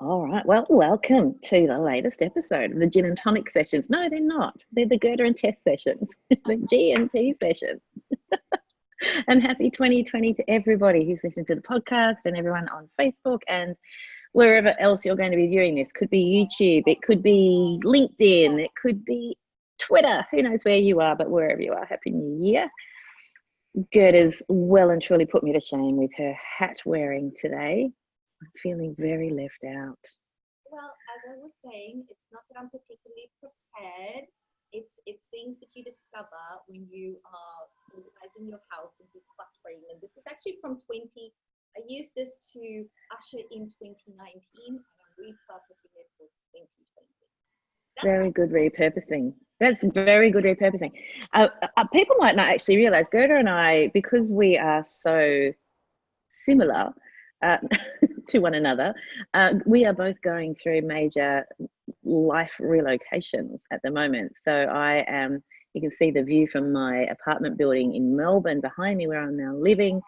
All right. Well, welcome to the latest episode of the Gin and Tonic Sessions. No, they're not. They're the Gerda and Tess sessions, the G&T Sessions. And happy 2020 to everybody who's listening to the podcast and everyone on Facebook and wherever else you're going to be viewing this. Could be YouTube, it could be LinkedIn, it could be Twitter. Who knows where you are, but wherever you are, Happy New Year. Gerda's well and truly put me to shame with her hat wearing today. I'm feeling very left out. Well, as I was saying, it's not that I'm particularly prepared. It's things that you discover when you are organizing your house and decluttering. And this is actually from I used this to usher in 2019 and I'm repurposing it for 2020. So very good repurposing. That's very good repurposing. People might not actually realize Gerda and I, because we are so similar to one another, we are both going through major life relocations at the moment. So I am, you can see the view from my apartment building in Melbourne behind me where I'm now living.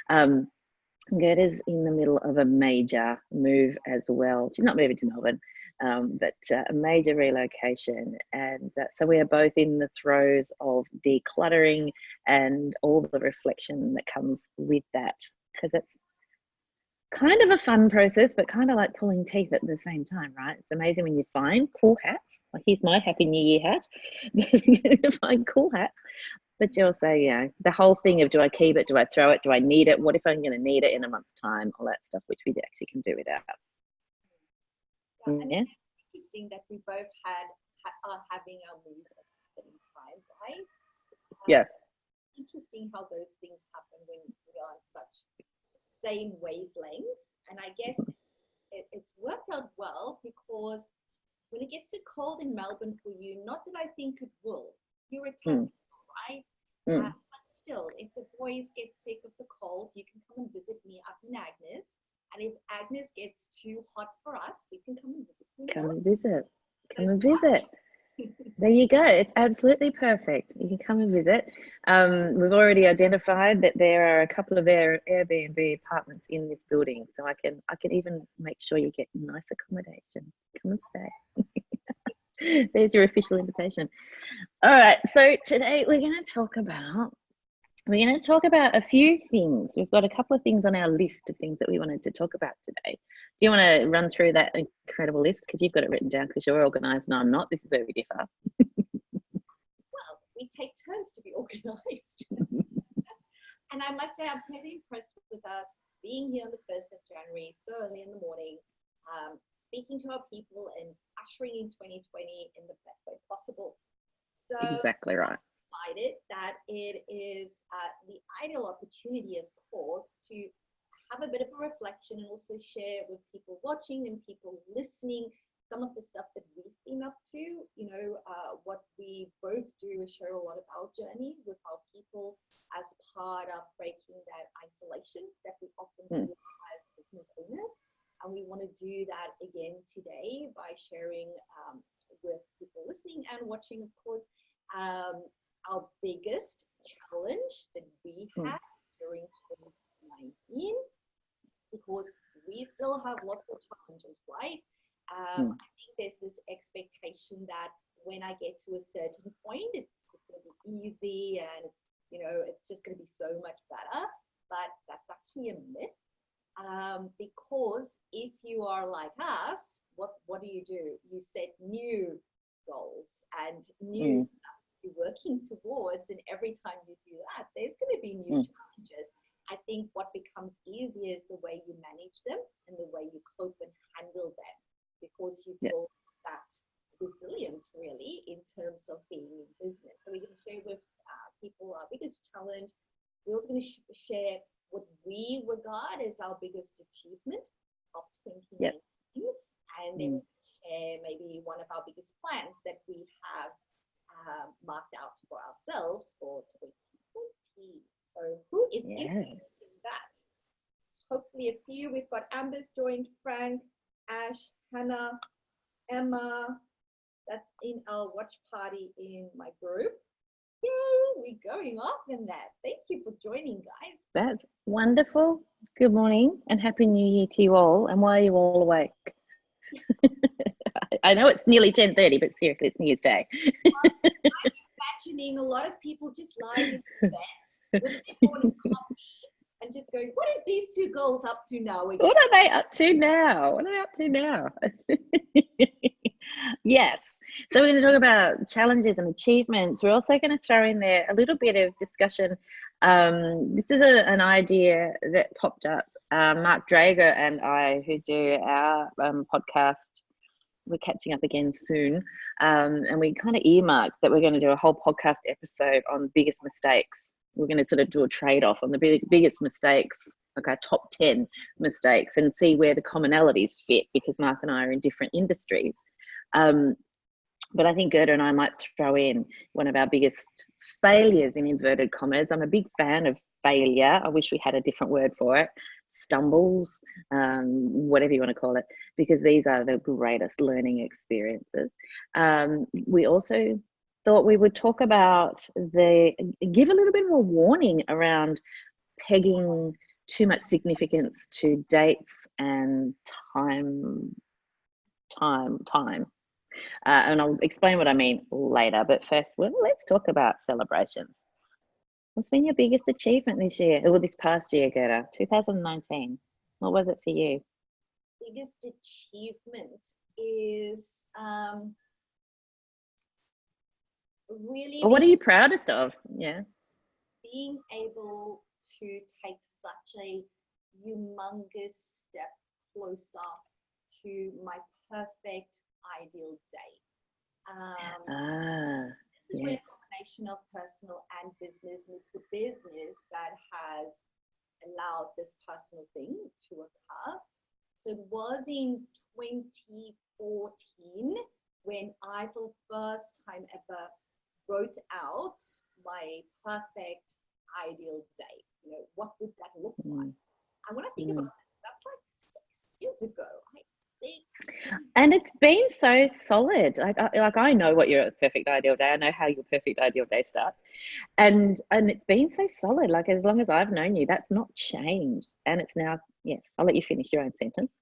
Gerda's in the middle of a major move as well. She's not moving to Melbourne, but a major relocation. And so we are both in the throes of decluttering and all the reflection that comes with that, because it's kind of a fun process, but kind of like pulling teeth at the same time, right? It's amazing when you find cool hats. Like, here's my Happy New Year hat. You find cool hats, but you also, the whole thing of, do I keep it? Do I throw it? Do I need it? What if I'm going to need it in a month's time? All that stuff, which we actually can do without. Yeah. It's interesting that we both are having our moves at the same time, right? Yeah. Interesting how those things happen when we are on such same wavelengths, and I guess it's worked out well, because when it gets so cold in Melbourne for you, not that I think it will, you're a Tassie, right? But still, if the boys get sick of the cold, you can come and visit me up in Agnes, and if Agnes gets too hot for us, we can come and visit you. Come and visit. There you go. It's absolutely perfect. You can come and visit. We've already identified that there are a couple of Airbnb apartments in this building, so I can even make sure you get nice accommodation. Come and stay. There's your official invitation. All right. So today we're going to talk about a few things. We've got a couple of things on our list of things that we wanted to talk about today. Do you want to run through that incredible list? Because you've got it written down, because you're organised and I'm not. This is where we differ. Well, we take turns to be organised. And I must say, I'm pretty impressed with us being here on the 1st of January, so early in the morning, speaking to our people and ushering in 2020 in the best way possible. So exactly right. Decided that it is the ideal opportunity, of course, to have a bit of a reflection and also share with people watching and people listening some of the stuff that we've been up to. What we both do is share a lot of our journey with our people as part of breaking that isolation that we often do as business owners. And we want to do that again today by sharing with people listening and watching, of course, our biggest challenge that we had during 2019, because we still have lots of challenges, right? I think there's this expectation that when I get to a certain point, it's just going to be easy and, it's just going to be so much better. But that's actually a myth, because if you are like us, what do? You set new goals and new stuff you're working towards, and every time you do that, there's going to be new challenges. I think what becomes easier is the way you manage them and the way you cope and handle them, because you build that resilience really in terms of being in business. So we're going to share with people our biggest challenge. We're also going to share what we regard as our biggest achievement of 2019, and then share maybe one of our biggest plans that we have marked out for ourselves for 2020. So who is in that? Hopefully a few. We've got Amber's joined, Frank, Ash, Hannah, Emma. That's in our watch party in my group. Yay, we're going off in that. Thank you for joining, guys. That's wonderful. Good morning and Happy New Year to you all. And why are you all awake? I know it's nearly 10:30, but seriously, it's New Year's Day. I'm imagining a lot of people just lying in bed with their morning coffee and just going, what is these two girls up to now again? What are they up to now? What are they up to now? Yes. So we're going to talk about challenges and achievements. We're also going to throw in there a little bit of discussion. This is an idea that popped up. Mark Drager and I, who do our podcast, we're catching up again soon. And we kind of earmarked that we're going to do a whole podcast episode on biggest mistakes. We're going to sort of do a trade-off on the biggest mistakes, like our top 10 mistakes, and see where the commonalities fit, because Mark and I are in different industries. But I think Gerda and I might throw in one of our biggest failures, in inverted commas. I'm a big fan of failure. I wish we had a different word for it. Stumbles, whatever you want to call it, because these are the greatest learning experiences. We also thought we would talk about give a little bit more warning around pegging too much significance to dates and time. And I'll explain what I mean later. But first, well, let's talk about celebrations. What's been your biggest achievement this year, or this past year, Gerda? 2019. What was it for you? Biggest achievement is really. Or what are you proudest of? Yeah. Being able to take such a humongous step closer to my perfect ideal day. This is really a combination of personal and business, and it's the business that has allowed this personal thing to occur. So it was in 2014 when I, for the first time ever, wrote out my perfect ideal day. You know, what would that look like? And when I think about it, that's like 6 years ago, right? And it's been so solid. Like I know what your perfect ideal day. I know how your perfect ideal day starts, and it's been so solid. Like as long as I've known you, that's not changed. And it's now, yes. I'll let you finish your own sentence.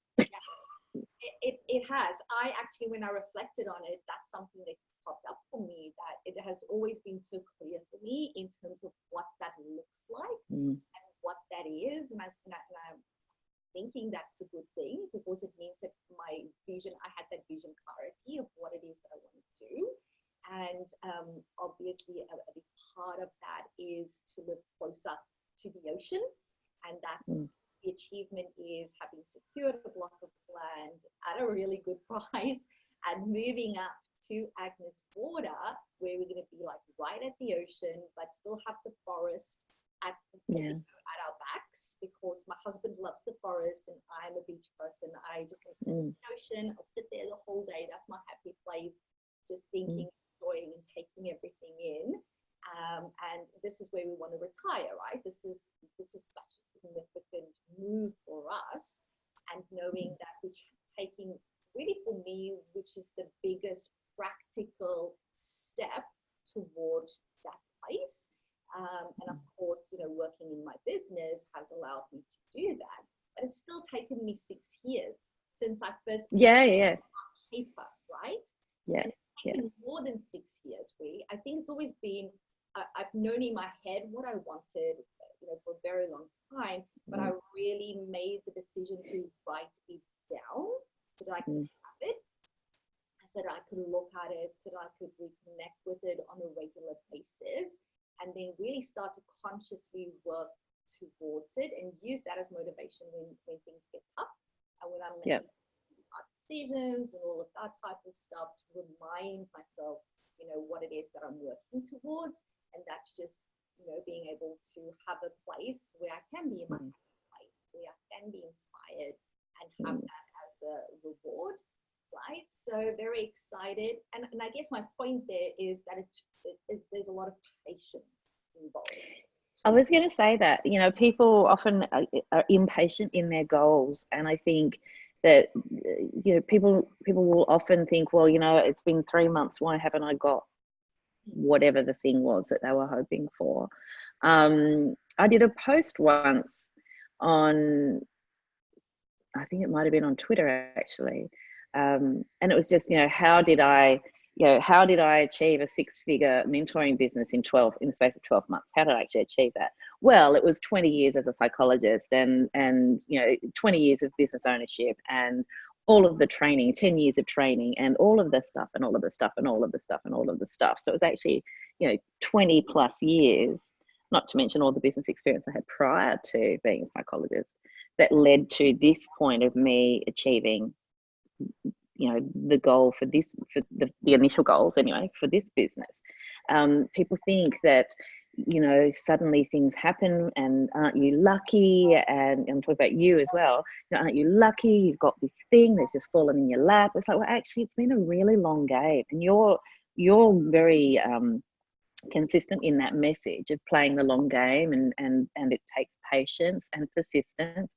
It has. I actually, when I reflected on it, that's something that popped up for me. That it has always been so clear for me in terms of what that looks like and what that is, and I'm thinking that's a good thing, because it means that I had that vision clarity of what it is that I want to do. And obviously a big part of that is to live closer to the ocean. And that's the achievement is having secured a block of land at a really good price and moving up to Agnes Water, where we're going to be like right at the ocean, but still have the forest at our backs, because my husband loves the forest and I'm a beach person. I just want to sit in the ocean. I'll sit there the whole day. That's my happy place, just thinking, enjoying and taking everything in. And this is where we want to retire, right? This is such a significant move for us, and knowing that we're taking, really for me, which is the biggest practical step towards that place. And of course, you know, working in my business has allowed me to do that. But it's still taken me 6 years since I first put it on paper, right? Yeah. And it's taken more than 6 years, really. I think it's always been, I've known in my head what I wanted, you know, for a very long time, but I really made the decision to write it down so that I could have it, so that I could look at it, so that I could reconnect with it on a regular basis. And then really start to consciously work towards it and use that as motivation when things get tough and when I'm making hard decisions and all of that type of stuff, to remind myself, you know, what it is that I'm working towards. And that's just, you know, being able to have a place where I can be in my place, where I can be inspired and have that as a reward. Right, so very excited, and I guess my point there is that there's a lot of patience involved. I was going to say that, you know, people often are impatient in their goals, and I think that, you know, people will often think, well, you know, it's been 3 months, why haven't I got whatever the thing was that they were hoping for? I did a post once on, I think it might have been on Twitter actually, And it was just, how did I achieve a 6-figure mentoring business in the space of 12 months? How did I actually achieve that? Well, it was 20 years as a psychologist and 20 years of business ownership and all of the training, 10 years of training and all of the stuff and all of the stuff and all of the stuff and all of the stuff. So it was actually, 20 plus years, not to mention all the business experience I had prior to being a psychologist, that led to this point of me achieving, the goal for the initial goals anyway, for this business. People think that, suddenly things happen and aren't you lucky? And I'm talking about you as well. Aren't you lucky? You've got this thing that's just fallen in your lap. It's like, well, actually, it's been a really long game, and you're very consistent in that message of playing the long game, and it takes patience and persistence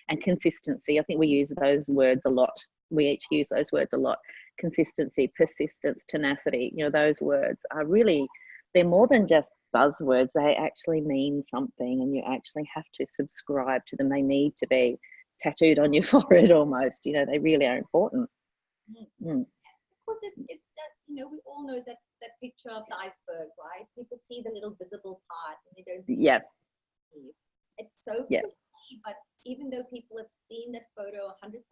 and consistency. I think we use those words a lot. We each use those words a lot. Consistency, persistence, tenacity. Those words are really, they're more than just buzzwords. They actually mean something, and you actually have to subscribe to them. They need to be tattooed on your forehead almost. They really are important. Mm. Because it's that, we all know that picture of the iceberg, right? People see the little visible part and they don't see it. It's so cliche, but even though people have seen that photo 100,000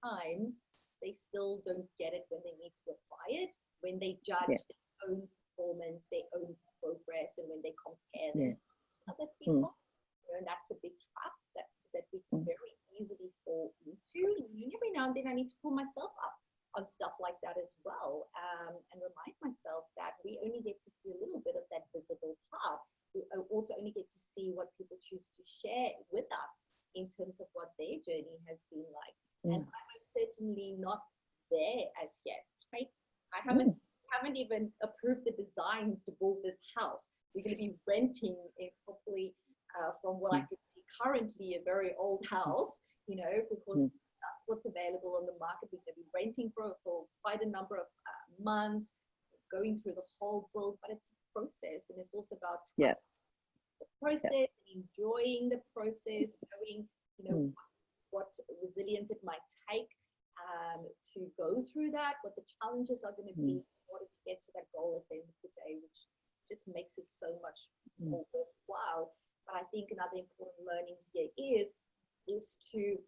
times, they still don't get it when they need to apply it, when they judge their own performance, their own progress, and when they compare them to other people. And that's a big trap that we can very easily fall into. Every now and then I need to pull myself up on stuff like that as well, and remind myself that we only get to see a little bit of that visible part. We also only get to see what people choose to share with us in terms of what their journey has been like. And I was certainly not there as yet, right? I haven't even approved the designs to build this house. We're going to be renting it, hopefully, from what I could see currently, a very old house, because that's what's available on the market. We're going to be renting for quite a number of months, going through the whole build, but it's a process, and it's also about trust the process, enjoying the process, knowing, what resilience it might take to go through that, what the challenges are going to be in order to get to that goal at the end of the day, which just makes it so much more worthwhile. But I think another important learning here is to,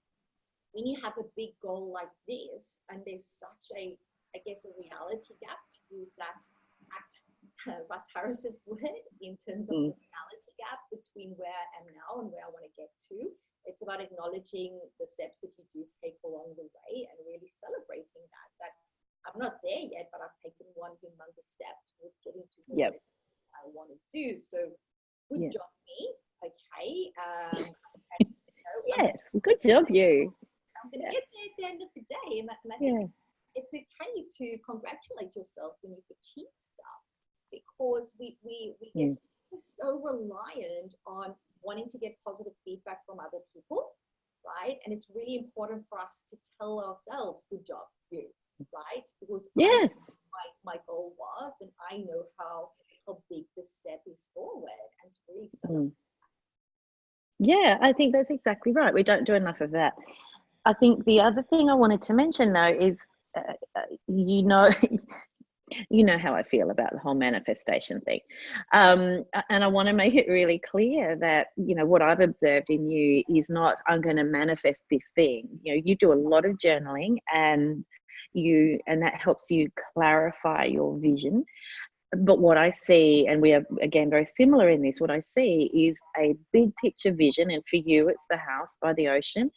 when you have a big goal like this, and there's such a reality gap, to use that Russ Harris's word, in terms of the reality gap between where I am now and where I want to get to. It's about acknowledging the steps that you do take along the way and really celebrating that I'm not there yet, but I've taken one humongous step towards getting to what I want to do. So good job, me. Okay. Yes, good job, you. I'm going to get there at the end of the day. And I think it's okay to congratulate yourself when you've achieved stuff, because we get so reliant on wanting to get positive feedback from other people, right? And it's really important for us to tell ourselves, good job, you, right? Because my goal was, and I know how big this step is forward, and to really celebrate. Yeah, I think that's exactly right. We don't do enough of that. I think the other thing I wanted to mention, though, is, you know how I feel about the whole manifestation thing. And I want to make it really clear that, what I've observed in you is not, I'm going to manifest this thing. You do a lot of journaling, and that helps you clarify your vision. But what I see, and we are again very similar in this, what I see is a big picture vision. And for you, it's the house by the ocean.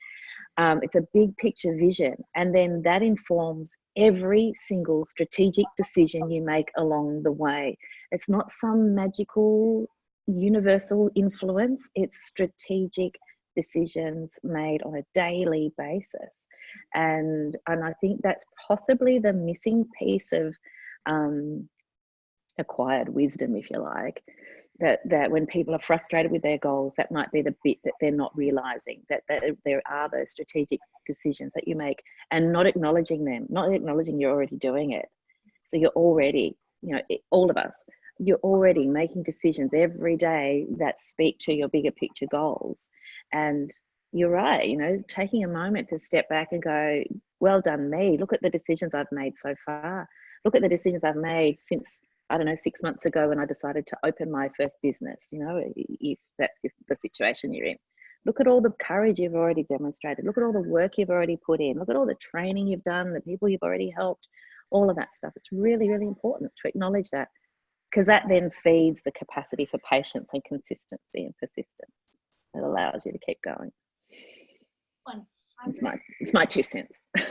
It's a big picture vision. And then that informs every single strategic decision you make along the way. It's not some magical universal influence. It's strategic decisions made on a daily basis. And I think that's possibly the missing piece of acquired wisdom, if you like, that when people are frustrated with their goals, that might be the bit that they're not realizing, that there are those strategic decisions that you make, and not acknowledging them, not acknowledging you're already doing it. So you're already, all of us, you're already making decisions every day that speak to your bigger picture goals. And you're right, taking a moment to step back and go, well done me. Look at the decisions I've made so far. Look at the decisions I've made since, I don't know, 6 months ago when I decided to open my first business, if that's the situation you're in. Look at all the courage you've already demonstrated. Look at all the work you've already put in. Look at all the training you've done, the people you've already helped, all of that stuff. It's really, really important to acknowledge that, because that then feeds the capacity for patience and consistency and persistence. It allows you to keep going. 100. It's my 2 cents. 100% of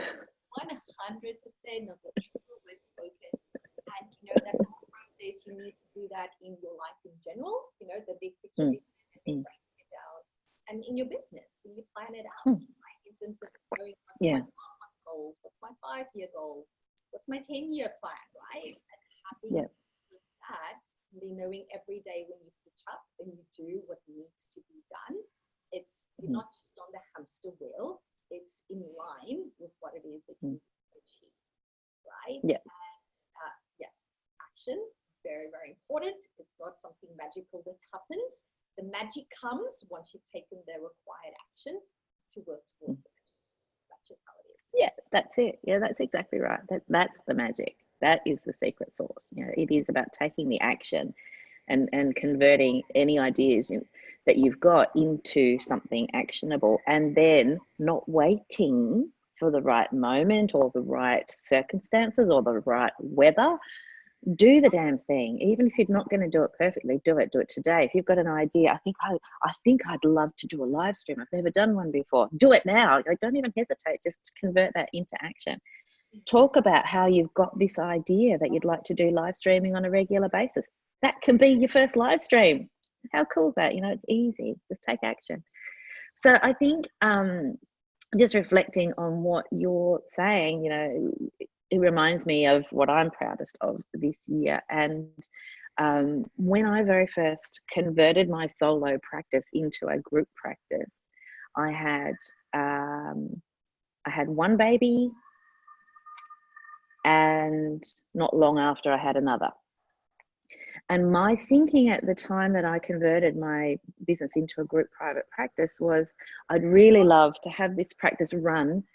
the true words spoken. And that whole process, you need to do that in your life in general, the big picture, and then breaking it down. And in your business, when you plan it out, right? In terms of knowing what's my 12-month goals, what's my 5-year goals, what's my 10-year plan, right? And having that, and then knowing every day when you pitch up and you do what needs to be done, you're not just on the hamster wheel, it's in line with what it is that you need to achieve, right? Yeah. And yes, action, very, very important. It's not something magical that happens. The magic comes once you've taken the required action to work towards the magic. That's just how it is. Yeah, that's it. Yeah, that's exactly right. That's the magic. That is the secret sauce. It is about taking the action and converting any ideas that you've got into something actionable, and then not waiting for the right moment or the right circumstances or the right weather. Do the damn thing. Even if you're not going to do it perfectly, do it today. If you've got an idea, I think I'd love to do a live stream. I've never done one before. Do it now. Don't even hesitate. Just convert that into action. Talk about how you've got this idea that you'd like to do live streaming on a regular basis. That can be your first live stream. How cool is that? It's easy. Just take action. So I think just reflecting on what you're saying, it reminds me of what I'm proudest of this year. And when I very first converted my solo practice into a group practice, I had one baby, and not long after I had another. And my thinking at the time that I converted my business into a group private practice was, I'd really love to have this practice run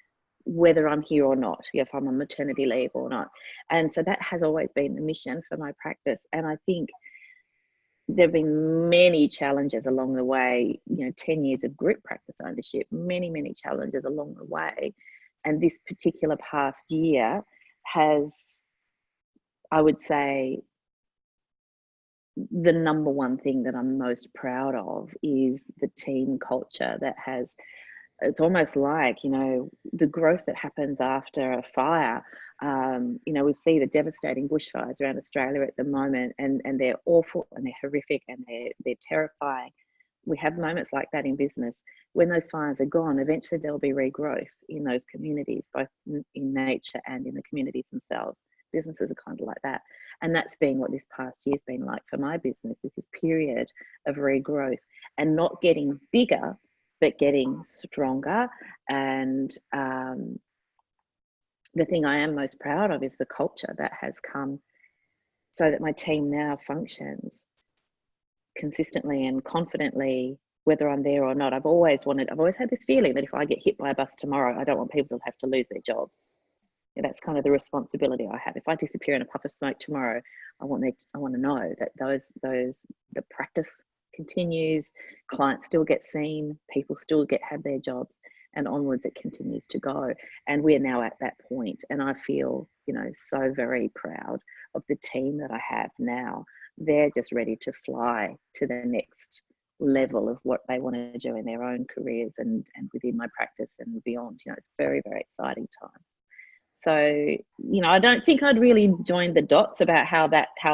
whether I'm here or not, if I'm on maternity leave or not. And so that has always been the mission for my practice. And I think there have been many challenges along the way, 10 years of group practice ownership, many, many challenges along the way. And this particular past year has, I would say, the number one thing that I'm most proud of is the team culture that has, it's almost like, the growth that happens after a fire. We see the devastating bushfires around Australia at the moment, and they're awful and they're horrific and they're terrifying. We have moments like that in business. When those fires are gone, eventually there'll be regrowth in those communities, both in nature and in the communities themselves. Businesses are kind of like that. And that's been what this past year's been like for my business, is this period of regrowth and not getting bigger, but getting stronger. And the thing I am most proud of is the culture that has come so that my team now functions consistently and confidently, whether I'm there or not. I've always had this feeling that if I get hit by a bus tomorrow, I don't want people to have to lose their jobs. That's kind of the responsibility I have. If I disappear in a puff of smoke tomorrow, I want to know that the practice continues, clients still get seen, people still have their jobs, and onwards it continues to go. And we're now at that point, and I feel, so very proud of the team that I have now. They're just ready to fly to the next level of what they want to do in their own careers and within my practice and beyond. It's a very, very exciting time. So, I don't think I'd really joined the dots about how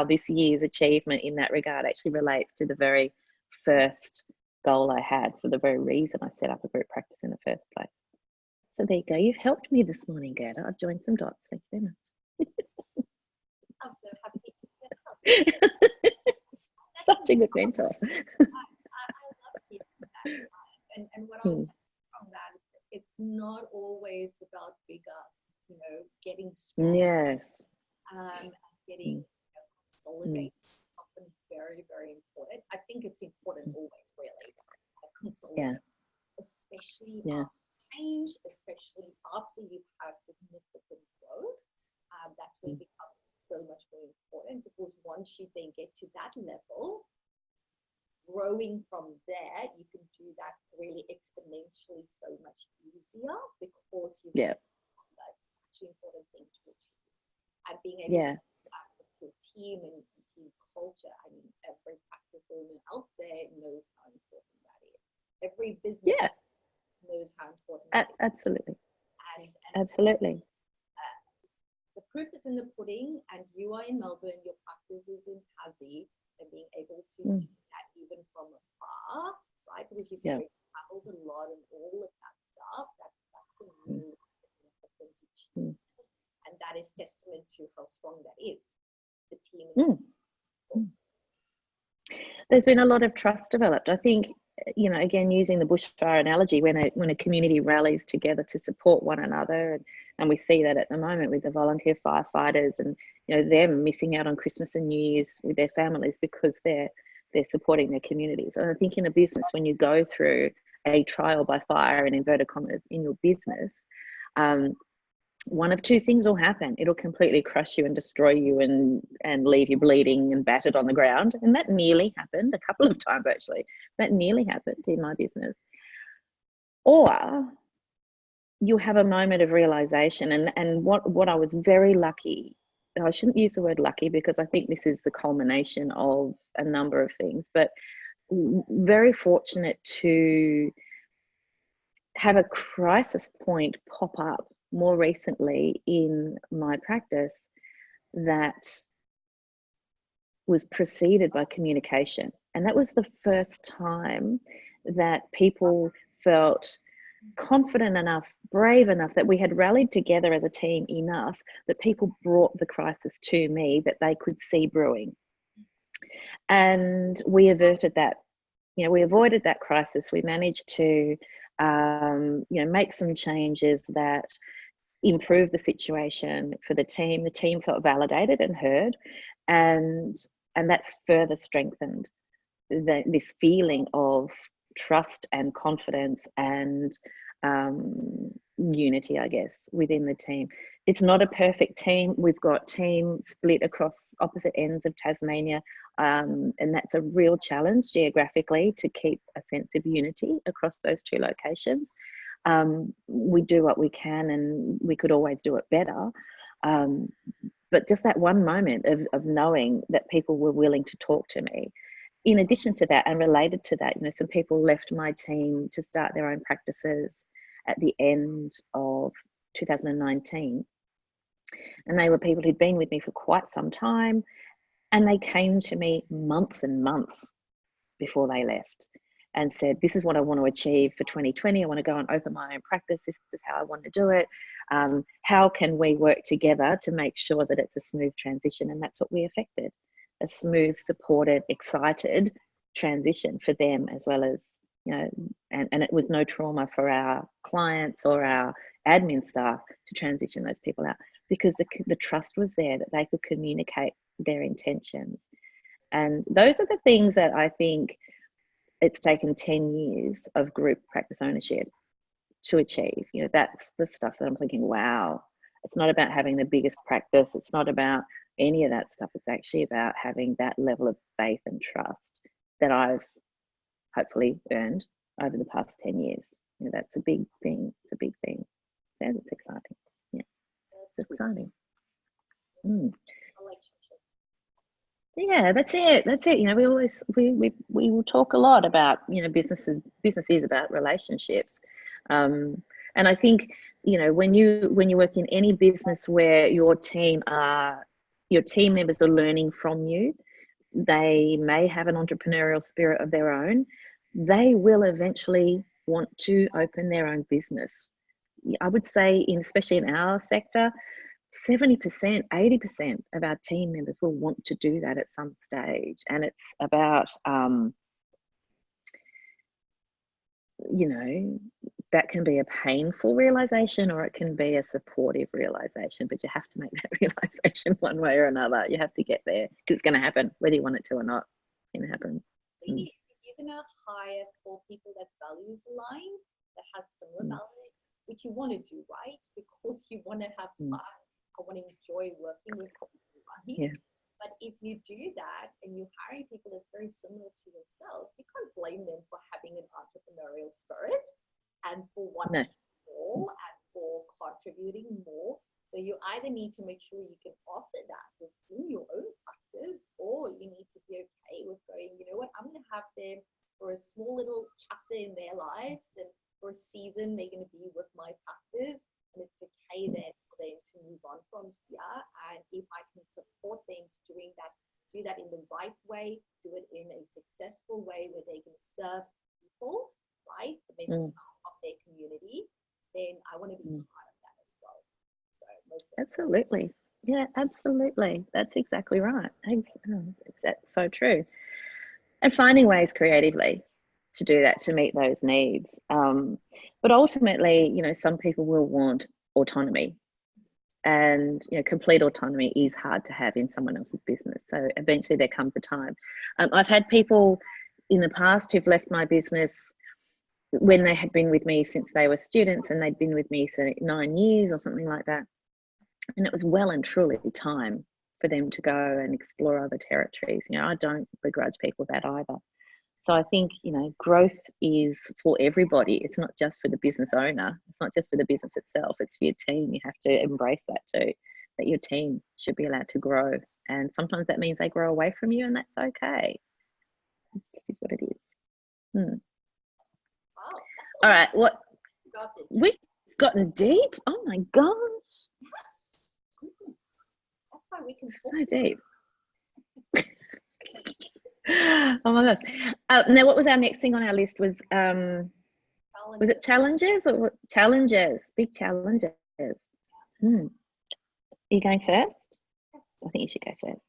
this year's achievement in that regard actually relates to the very first goal I had, for the very reason I set up a group practice in the first place. So there you go. You've helped me this morning, Gerda. I've joined some dots. Thank you very much. I'm so happy to help. Such a good mentor. I love hearing that. And what I was from that, it's not always about big us. Getting strong. Yes. Getting consolidated. Often very, very important. I think it's important always, really. Consolidate. especially Yeah. after change, especially after you've had significant growth. That's when it becomes so much more important, because once you then get to that level, growing from there, you can do that really exponentially so much easier, because you've Yeah. that's such an important thing to achieve. And being able Yeah. to act with your team and team culture. I mean, every practice owner out there knows how important that is. Every business Yeah. knows how important that is. Absolutely. And Absolutely. the proof is in the pudding, and you are in Melbourne, your practice is in Tassie, and being able to do that even from afar, right? Because you've traveled a lot and all of that stuff, that's a really significant achievement. And that is testament to how strong that is. The team. There's been a lot of trust developed. I think, you know, again, using the bushfire analogy, when a community rallies together to support one another, and we see that at the moment with the volunteer firefighters, and you know, them missing out on Christmas and New Year's with their families because they're supporting their communities. And I think in a business, when you go through a trial by fire, in inverted commas, in your business, one of two things will happen. It'll completely crush you and destroy you and leave you bleeding and battered on the ground. And that nearly happened a couple of times, actually. That nearly happened in my business. Or you have a moment of realization. And what I was very lucky, I shouldn't use the word lucky, because I think this is the culmination of a number of things, but very fortunate to have a crisis point pop up more recently in my practice that was preceded by communication. And that was the first time that people felt confident enough, brave enough, that we had rallied together as a team enough that people brought the crisis to me that they could see brewing. And we averted that. You know, we avoided that crisis. We managed to make some changes that improve the situation for the team. The team felt validated and heard, and that's further strengthened this feeling of trust and confidence and unity, I guess, within the team. It's not a perfect team. We've got team split across opposite ends of Tasmania, and that's a real challenge geographically to keep a sense of unity across those two locations. We do what we can, and we could always do it better. But just that one moment of knowing that people were willing to talk to me. In addition to that, and related to that, you know, some people left my team to start their own practices at the end of 2019. And they were people who'd been with me for quite some time. And they came to me months and months before they left and said, this is what I want to achieve for 2020. I want to go and open my own practice. This is how I want to do it. How can we work together to make sure that it's a smooth transition? And that's what we effected. A smooth, supported, excited transition for them, as well as, you know, and it was no trauma for our clients or our admin staff to transition those people out, because the trust was there that they could communicate their intentions. And those are the things that I think it's taken 10 years of group practice ownership to achieve. You know, that's the stuff that I'm thinking, wow, it's not about having the biggest practice. It's not about any of that stuff. It's actually about having that level of faith and trust that I've hopefully earned over the past 10 years. You know, that's a big thing. It's a big thing. Yeah, it's exciting. Yeah, it's exciting. Yeah, that's it. That's it. You know, we will talk a lot about, you know, business is about relationships. And I think, you know, when you work in any business where your team members are learning from you, they may have an entrepreneurial spirit of their own. They will eventually want to open their own business. I would say, especially in our sector, 70%, 80% of our team members will want to do that at some stage. And it's about, you know, that can be a painful realization, or it can be a supportive realization, but you have to make that realization one way or another. You have to get there, because it's going to happen, whether you want it to or not. It's going to happen. If you going to hire for people that's values aligned, that has similar values, which you want to do, right? Because you want to have fun. I want to enjoy working with people, right? Yeah. But if you do that and you're hiring people that's very similar to yourself, you can't blame them for having an entrepreneurial spirit and for wanting more and for contributing more. So you either need to make sure you can offer that within your own practice, or you need to be okay with going, you know what, I'm going to have them for a small little chapter in their lives, and for a season they're going to be with my practice, and it's okay then for them to move on from here. And if I can support them to doing that, do that in the right way, do it in a successful way where they can serve people, right, the mental health of their community, then I want to be part of that as well. So absolutely. Yeah, absolutely. That's exactly right. That's so true. And finding ways creatively to do that, to meet those needs. But ultimately, you know, some people will want autonomy, and, you know, complete autonomy is hard to have in someone else's business. So eventually there comes a time. I've had people in the past who've left my business when they had been with me since they were students, and they'd been with me for 9 years or something like that. And it was well and truly time for them to go and explore other territories. You know, I don't begrudge people that either. So I think, you know, growth is for everybody. It's not just for the business owner. It's not just for the business itself. It's for your team. You have to embrace that too, that your team should be allowed to grow. And sometimes that means they grow away from you, and that's okay. This is what it is. wow, All right. What? We've gotten deep. Oh my gosh. Yes. That's why we can So deep. Oh my gosh. Now, what was our next thing on our list? Was it challenges or what? Challenges? Big challenges. Are you going first? Yes. I think you should go first.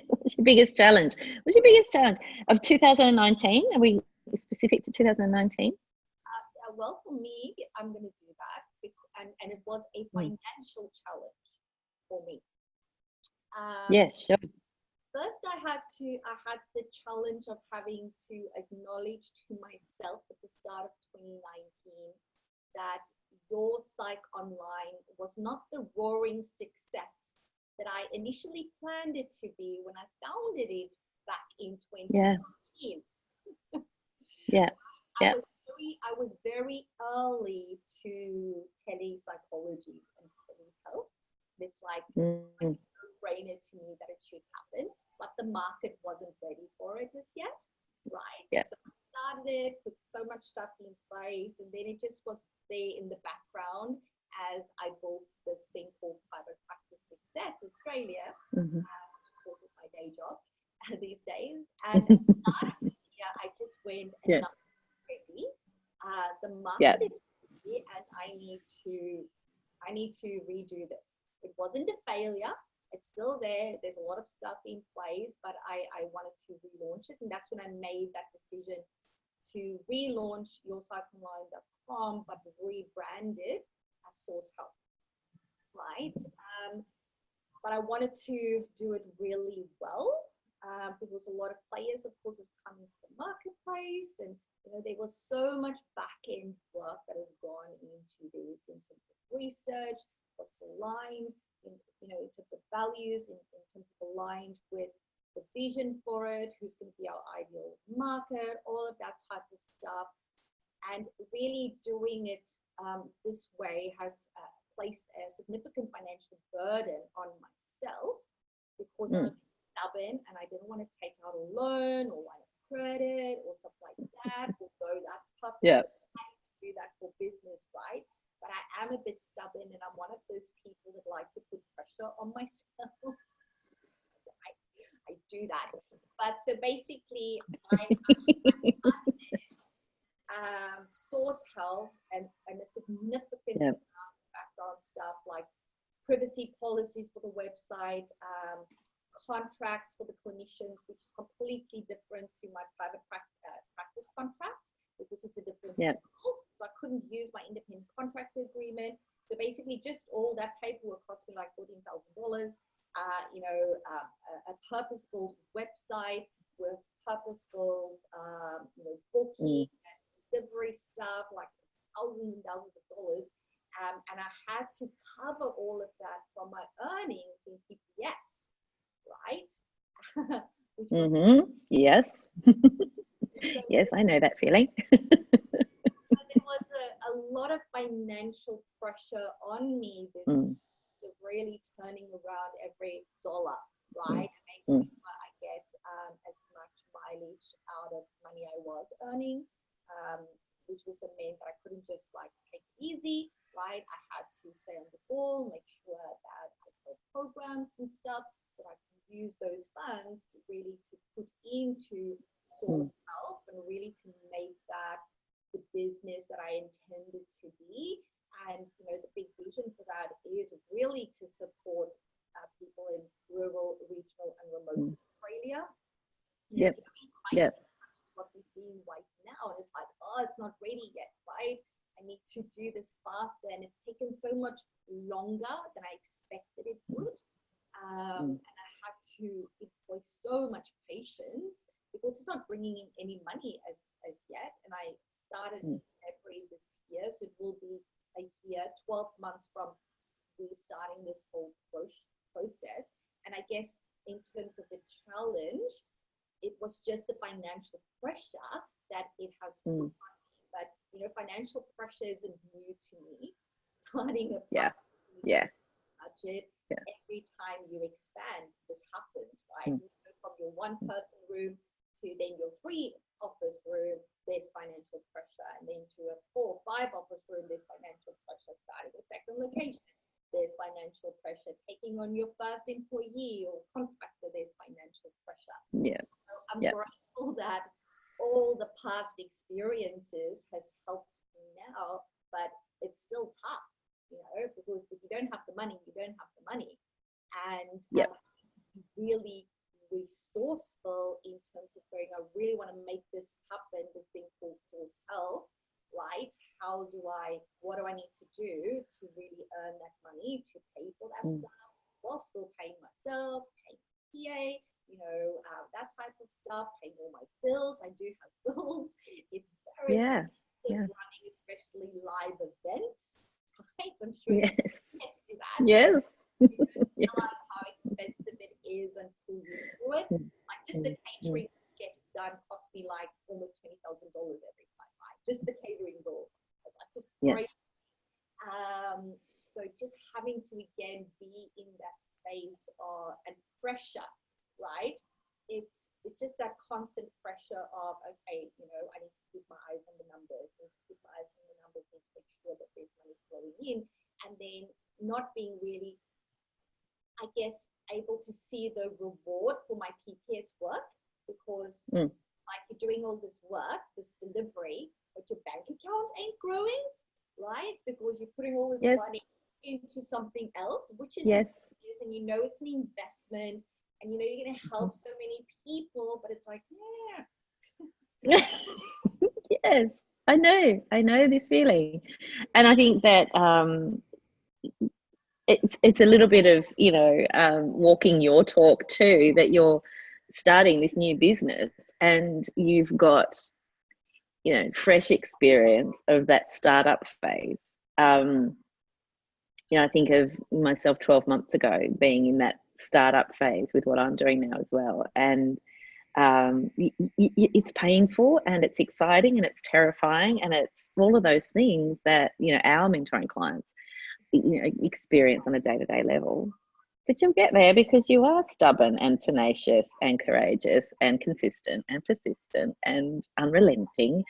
What's your biggest challenge? What's your biggest challenge of 2019? Are we specific to 2019? Well, for me, I'm going to do that, and it was a financial challenge for me. Yes, sure. First, I had the challenge of having to acknowledge to myself at the start of 2019 that Your Psych Online was not the roaring success that I initially planned it to be when I founded it back in 2019. Yeah. I was very early to telepsychology and telehealth. It's like a no-brainer to me that it should happen, but the market wasn't ready for it just yet, right? Yeah. So I started it, put so much stuff in place, and then it just was there in the background as I built this thing called Private Practice Success Australia, which of course is my day job these days. And at the start of this year, I just went and ready. The market is ready, and I need to redo this. It wasn't a failure. It's still there. There's a lot of stuff in place, but I wanted to relaunch it. And that's when I made that decision to relaunch yourpsychonline.com, but rebrand it as Source Health, right? But I wanted to do it really well. There was a lot of players, of course, was coming to the marketplace, and there was so much back-end work that has gone into this in terms of research, what's aligned, in terms of values, in terms of aligned with the vision for it, who's going to be our ideal market, all of that type of stuff. And really doing it this way has placed a significant financial burden on myself, because I'm stubborn and I didn't want to take out a loan or line of credit or stuff like that, although that's perfect. Yeah. I have to do that for business, right? But I am a bit stubborn, and I'm one of those people that like to put pressure on myself. I do that. But so basically, Source Health and a significant amount of background stuff like privacy policies for the website, contracts for the clinicians, which is completely different to my private practice contracts, because it's a different level. So I couldn't use my independent contractor agreement. So basically, just all that paperwork cost me like $14,000. A purpose-built website with purpose-built, booking and delivery stuff, like thousands and thousands of dollars. And I had to cover all of that from my earnings in PPS, right? Which was Yes. Yes, I know that feeling. there was a lot of financial pressure on me this of really turning around every dollar, right? Making sure I get as much mileage out of money I was earning, which also meant that I couldn't just like take it easy, right? I had to stay on the ball, make sure that I sold programs and stuff so I can use those funds to really to put into source health and really to make that the business that I intended to be. And the big vision for that is really to support people in rural, regional, and remote Australia. Yep. What we're seeing right now, and it's like, oh, it's not ready yet, right? I need to do this faster, and it's taken so much longer than I expected it would. And I had to employ so much patience because it's not bringing in any money as yet. And I started in February this year, so it will be a year, 12 months from starting this whole process. And I guess in terms of the challenge, it was just the financial pressure that it has put on me. But financial pressure isn't new to me. Starting a budget, every time you expand, this happens, right? From your one-person room to then your 3-office room, there's financial pressure, and then to a 4 or 5-office room, there's financial pressure. Starting a second location, there's financial pressure. Taking on your first employee or contractor, there's financial pressure. So I'm grateful that all the past experiences has helped me now, but it's still tough, because if you don't have the money, you don't have the money. And to be really resourceful in terms of going, I really want to make this happen, this thing called source health, right? What do I need to do to really earn that money to pay for that stuff while still paying myself, paying PA, that type of stuff, paying all my bills. I do have bills. It's very expensive running, especially live events, right? I'm sure you can attest to that. Yes. You don't realize how expensive it is until you do it. Like just the catering to get it done cost me like almost $20,000 every time, right? Just the catering bill. It's like just crazy. So just having to again be in that space and pressure, right? It's just that constant pressure of, okay, I need to keep my eyes on the numbers, need to keep my eyes on the numbers, need to make sure that there's money flowing in, and then not being really, I guess, able to see the reward for my PPS work, because like you're doing all this work, this delivery, but your bank account ain't growing, right? Because you're putting all this money into something else, which is and it's an investment, and you're going to help so many people, but it's like, Yes, I know this feeling. And I think that it's a little bit of walking your talk too, that you're starting this new business and you've got fresh experience of that startup phase. I think of myself 12 months ago being in that startup phase with what I'm doing now as well, and it's painful and it's exciting and it's terrifying and it's all of those things that our mentoring clients experience on a day-to-day level. But you'll get there because you are stubborn and tenacious and courageous and consistent and persistent and unrelenting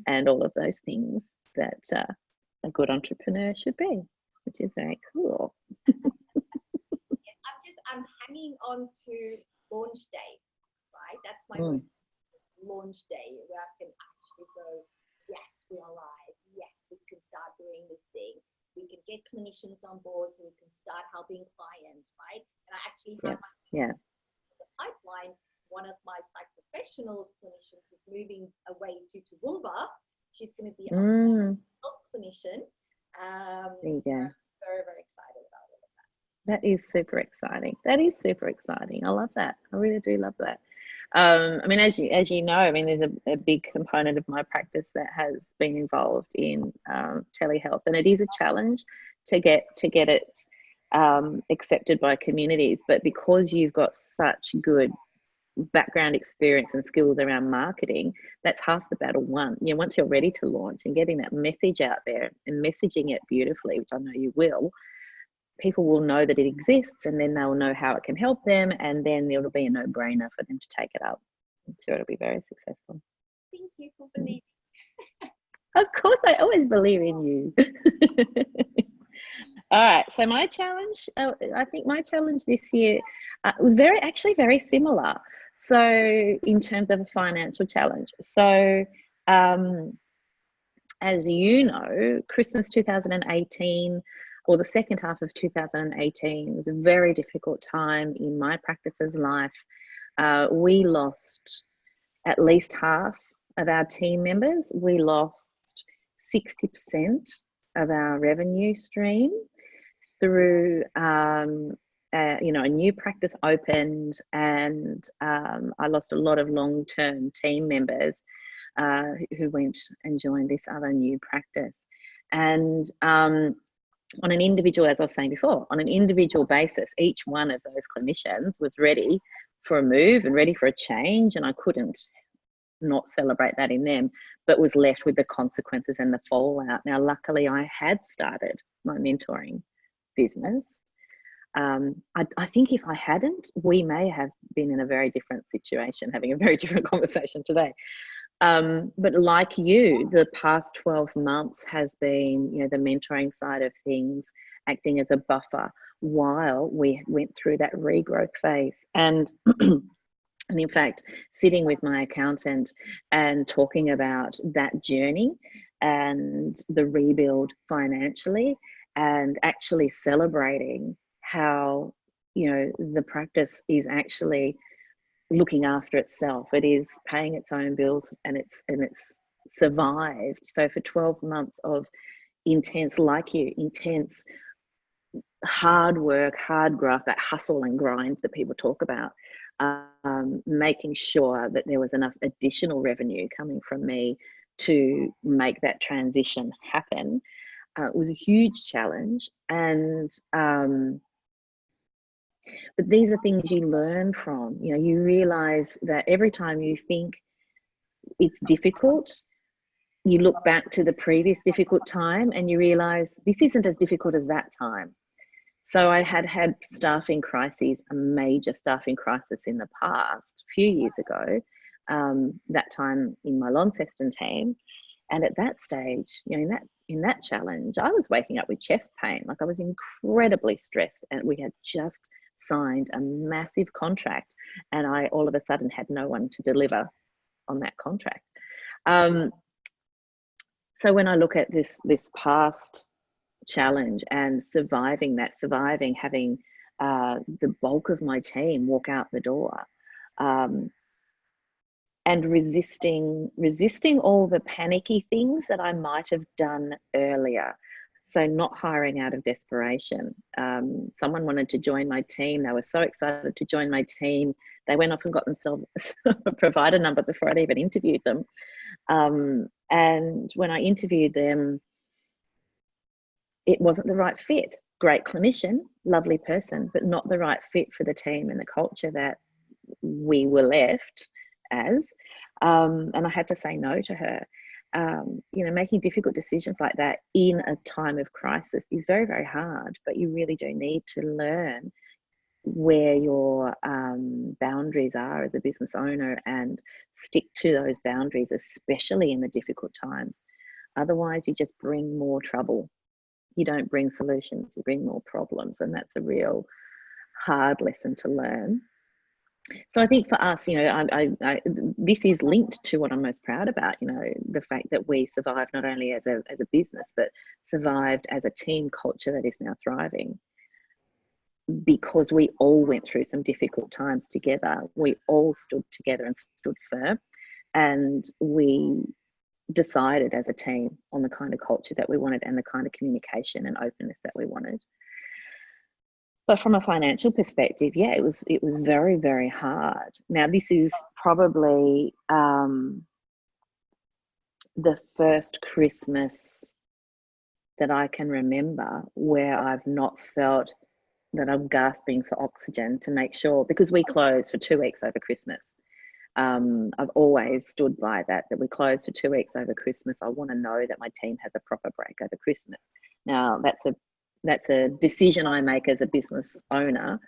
and all of those things that a good entrepreneur should be, which is very cool. I'm hanging on to launch day, right? That's my launch day, where I can actually go, yes, we are live. Yes, we can start doing this thing. We can get clinicians on board so we can start helping clients, right? And I actually have the pipeline. One of my psych professionals clinicians is moving away to Toowoomba. She's going to be a health clinician. So I'm very, very excited about it. That is super exciting. I love that. I really do love that. I mean, as you know, I mean, there's a big component of my practice that has been involved in telehealth, and it is a challenge to get it accepted by communities. But because you've got such good background experience and skills around marketing, that's half the battle won. You know, once you're ready to launch and getting that message out there and messaging it beautifully, which I know you will, people will know that it exists, and then they'll know how it can help them, and then it'll be a no-brainer for them to take it up. So it'll be very successful. Thank you for believing. Of course, I always believe in you. All right, so my challenge, I think my challenge this year was actually very similar. So in terms of a financial challenge. So as you know, Christmas 2018, or the second half of 2018, was a very difficult time in my practice's life. We lost at least half of our team members. We lost 60% of our revenue stream through you know, a new practice opened, and I lost a lot of long-term team members who went and joined this other new practice. And on an individual, as I was saying before, on an individual basis, each one of those clinicians was ready for a move and ready for a change, and I couldn't not celebrate that in them, but was left with the consequences and the fallout. Now, luckily, I had started my mentoring business. I think if I hadn't, we may have been in a very different situation, having a very different conversation today. But like you, the past 12 months has been, you know, the mentoring side of things, acting as a buffer while we went through that regrowth phase. And and in fact, sitting with my accountant and talking about that journey and the rebuild financially, and actually celebrating how, you know, the practice is actually looking after itself. It is paying its own bills, and it's survived. So for 12 months of intense hard work, hard graft, that hustle and grind that people talk about, making sure that there was enough additional revenue coming from me to make that transition happen, was a huge challenge. And but these are things you learn from. You know, you realize that every time you think it's difficult, you look back to the previous difficult time and you realize this isn't as difficult as that time. So I had staffing crises, a major staffing crisis in the past, a few years ago, that time in my Launceston team. And at that stage, you know, in that challenge, I was waking up with chest pain. Like, I was incredibly stressed, and we had just signed a massive contract, and I all of a sudden had no one to deliver on that contract. So when I look at this past challenge and surviving, having the bulk of my team walk out the door, and resisting all the panicky things that I might have done earlier. So not hiring out of desperation. Someone wanted to join my team. They were so excited to join my team. They went off and got themselves a provider number before I'd even interviewed them. And when I interviewed them, it wasn't the right fit. Great clinician, lovely person, but not the right fit for the team and the culture that we were left as. And I had to say no to her. You know, making difficult decisions like that in a time of crisis is very, very hard, but you really do need to learn where your boundaries are as a business owner and stick to those boundaries, especially in the difficult times. Otherwise, you just bring more trouble. You don't bring solutions, you bring more problems. And that's a real hard lesson to learn. So I think for us, you know, this is linked to what I'm most proud about, you know, the fact that we survived not only as a business, but survived as a team culture that is now thriving, because we all went through some difficult times together. We all stood together and stood firm, and we decided as a team on the kind of culture that we wanted and the kind of communication and openness that we wanted. But from a financial perspective, yeah, it was very, very hard. Now, this is probably the first Christmas that I can remember where I've not felt that I'm gasping for oxygen to make sure, because we closed for 2 weeks over Christmas. I've always stood by that we close for 2 weeks over Christmas. I want to know that my team has a proper break over Christmas. Now, that's a decision I make as a business owner,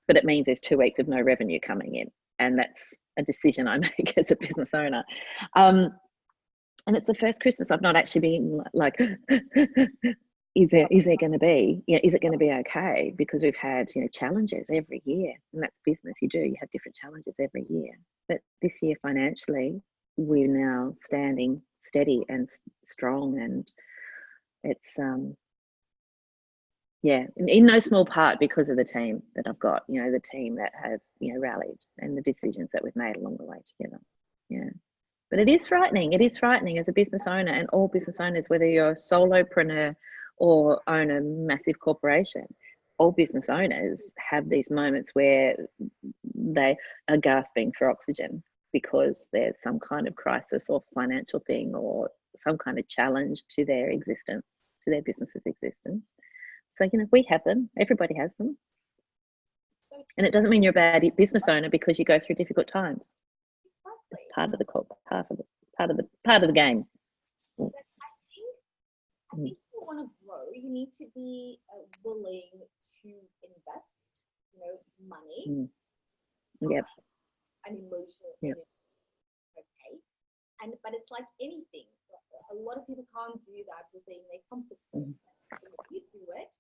but it means there's 2 weeks of no revenue coming in, and that's a decision I make as a business owner. And it's the first Christmas I've not actually been like, is there going to be, is it going to be okay? Because we've had, challenges every year, and that's business. You have different challenges every year. But this year financially, we're now standing steady and strong, and it's in no small part because of the team that I've got, the team that have, rallied, and the decisions that we've made along the way together. Yeah. But it is frightening. It is frightening as a business owner, and all business owners, whether you're a solopreneur or own a massive corporation, all business owners have these moments where they are gasping for oxygen because there's some kind of crisis or financial thing or some kind of challenge to their existence, to their business's existence. So, we have them. Everybody has them. And it doesn't mean you're a bad business owner because you go through difficult times. It's part of the game. I think if you want to grow, you need to be willing to invest, money, Yep, and emotional yep. energy. Okay, but it's like anything. A lot of people can't do that because they're in their comfort zone. If you do it,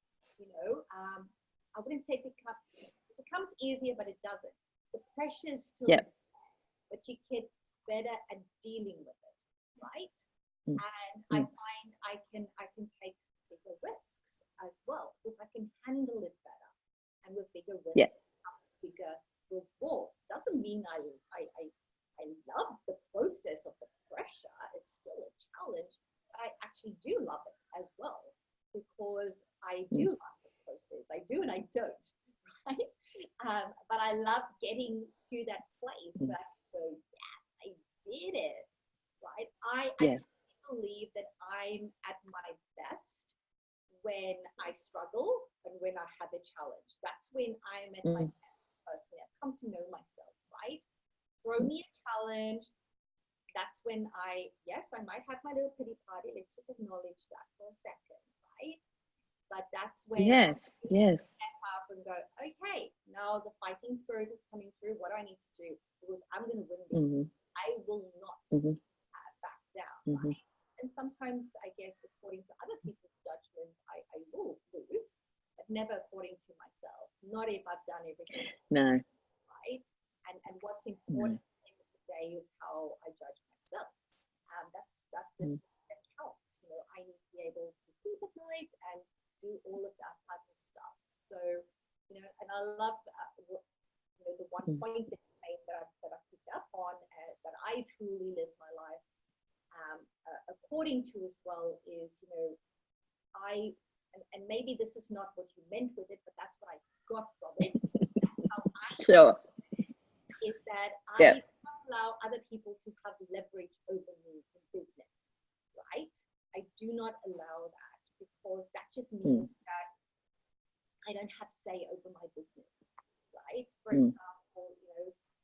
I wouldn't say it becomes easier, but it doesn't. The pressure is still. Yep. But you get better at dealing with it, right? And I find I can take bigger risks as well because I can handle it better. And with bigger risks comes bigger rewards. Doesn't mean I love the process of the pressure. It's still a challenge, but I actually do love it as well because I do love the process. I do and I don't, right? But I love getting to that place where so yes, I did it, right? I believe that I'm at my best when I struggle and when I have a challenge. That's when I'm at my best personally. I've come to know myself, right? Throw me a challenge. That's when I might have my little pity party. Let's just acknowledge that for a second, right? But that's when I step up and go, okay, now the fighting spirit is coming through. What do I need to do? Because I'm going to win this. I will not back down, right? And sometimes, I guess, according to other people's judgment, I will lose, but never according to myself. Not if I've done everything. No. Right? And what's important at the end of the day is how I judge myself. That's the thing that counts. I need to be able to sleep at night and do all of that type of stuff. So, and I love the one point that you made that I picked up on that I truly live my life according to as well is, and maybe this is not what you meant with it, but that's what I got from it. That's how I sure. Is that I don't allow other people to have leverage over me in business, right? I do not allow that because that just means that I don't have say over my business, right? For example,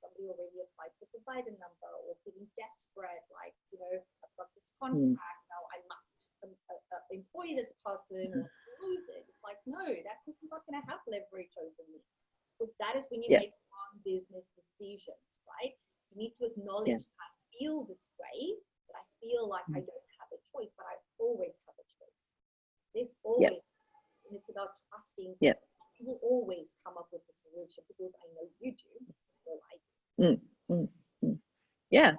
somebody already applied for the provider number or feeling desperate, like, I've got this contract, now I must employ this person or lose it. It's like, no, that person's not going to have leverage over me because that is when you make wrong business decisions, right? You need to acknowledge that I feel this way, that I feel like I don't have a choice, but I always have a choice. There's always, and it's about trusting. You will always come up with a solution because I know you do, so I do. Yeah,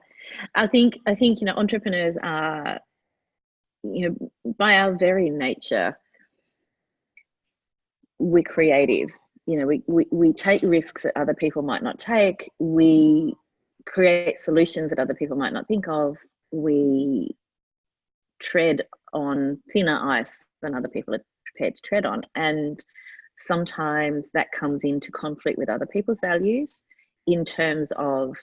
I think entrepreneurs are, by our very nature, we're creative. We take risks that other people might not take. We create solutions that other people might not think of. We tread on thinner ice than other people are prepared to tread on. And sometimes that comes into conflict with other people's values, in terms of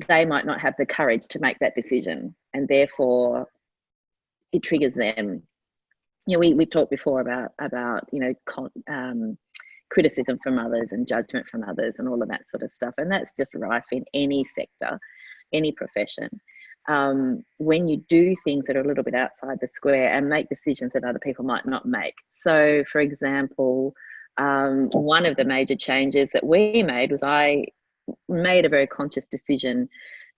they might not have the courage to make that decision, and therefore it triggers them. You know, we've talked before about you know, criticism from others and judgment from others and all of that sort of stuff, and that's just rife in any sector, any profession. When you do things that are a little bit outside the square and make decisions that other people might not make. So, for example, one of the major changes that we made was I made a very conscious decision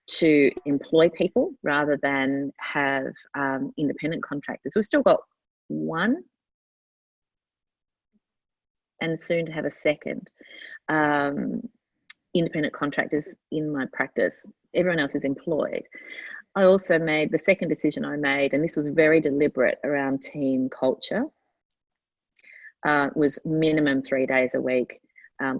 to employ people rather than have independent contractors. We've still got one, and soon to have a second, independent contractors in my practice. Everyone else is employed. I also made the second decision I made, and this was very deliberate around team culture, was minimum 3 days a week,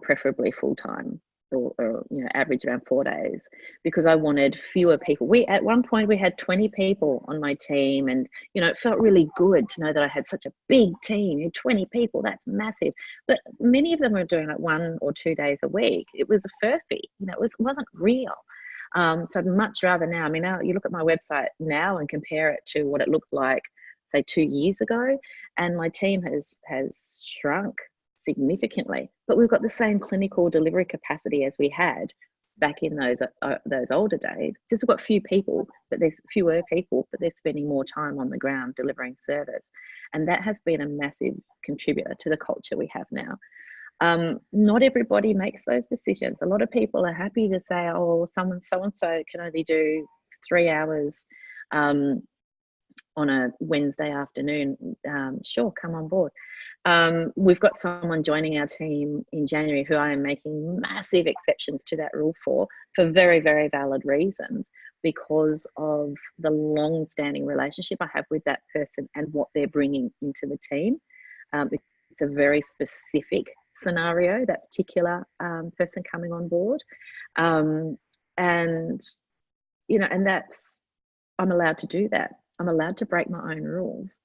preferably full-time, or you know, average around 4 days, because I wanted fewer people. At one point we had 20 people on my team, and you know, it felt really good to know that I had such a big team. 20 people, that's massive, but many of them were doing like 1 or 2 days a week. It was a furphy, you know, it wasn't real. So I'd much rather now, I mean, now you look at my website now and compare it to what it looked like, say, 2 years ago, and my team has shrunk significantly, but we've got the same clinical delivery capacity as we had back in those older days. Just we've got fewer people, but they're spending more time on the ground delivering service, and that has been a massive contributor to the culture we have now. Not everybody makes those decisions. A lot of people are happy to say, oh, someone so and so can only do 3 hours on a Wednesday afternoon. Sure, come on board. We've got someone joining our team in January who I am making massive exceptions to that rule for very, very valid reasons, because of the long-standing relationship I have with that person and what they're bringing into the team. It's a very specific scenario, that particular person coming on board, and you know, and that's, I'm allowed to do that. I'm allowed to break my own rules,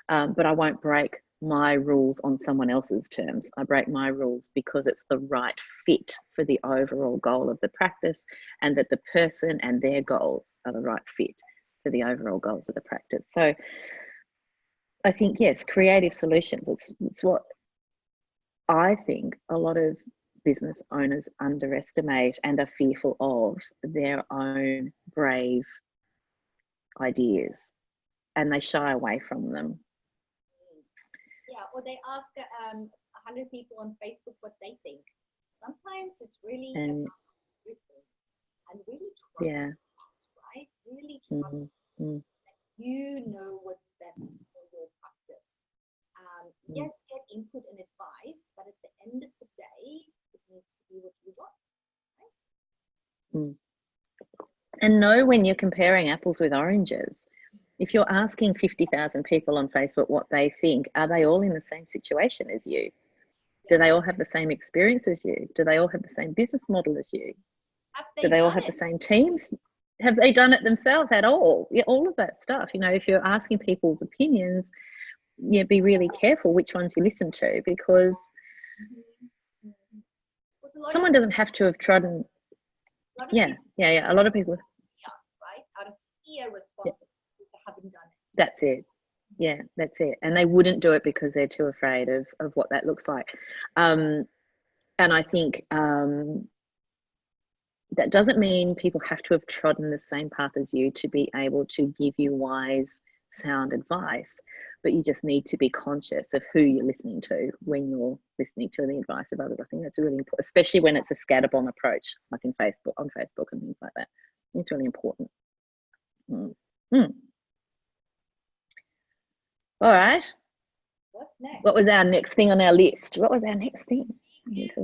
but I won't break my rules on someone else's terms. I break my rules because it's the right fit for the overall goal of the practice, and that the person and their goals are the right fit for the overall goals of the practice. So I think, yes, creative solutions, it's what I think a lot of business owners underestimate and are fearful of their own brave ideas, and they shy away from them. Yeah, or they ask 100 people on Facebook what they think. Sometimes it's really about everything, and really trust, Yeah. right? Really trust that you know what's best for your practice. Yes, get input and advice, but at the end of the day, it needs to be what you want, right? And know when you're comparing apples with oranges. If you're asking 50,000 people on Facebook what they think, are they all in the same situation as you? Do they all have the same experience as you? Do they all have the same business model as you? Do they all have the same teams? Have they done it themselves at all? Yeah, all of that stuff. You know, if you're asking people's opinions, yeah, be really careful which ones you listen to, because someone doesn't have to have trodden. Yeah. A lot of people. Right? Out of fear, responsible, because they haven't done it. That's it. Yeah, that's it. And they wouldn't do it because they're too afraid of what that looks like. And I think that doesn't mean people have to have trodden the same path as you to be able to give you wise, sound advice, but you just need to be conscious of who you're listening to when you're listening to the advice of others. I think that's really important, especially when it's a scatterbomb approach, like on Facebook and things like that. It's really important. All right. What's next? What was our next thing on our list? What was our next thing? Plans.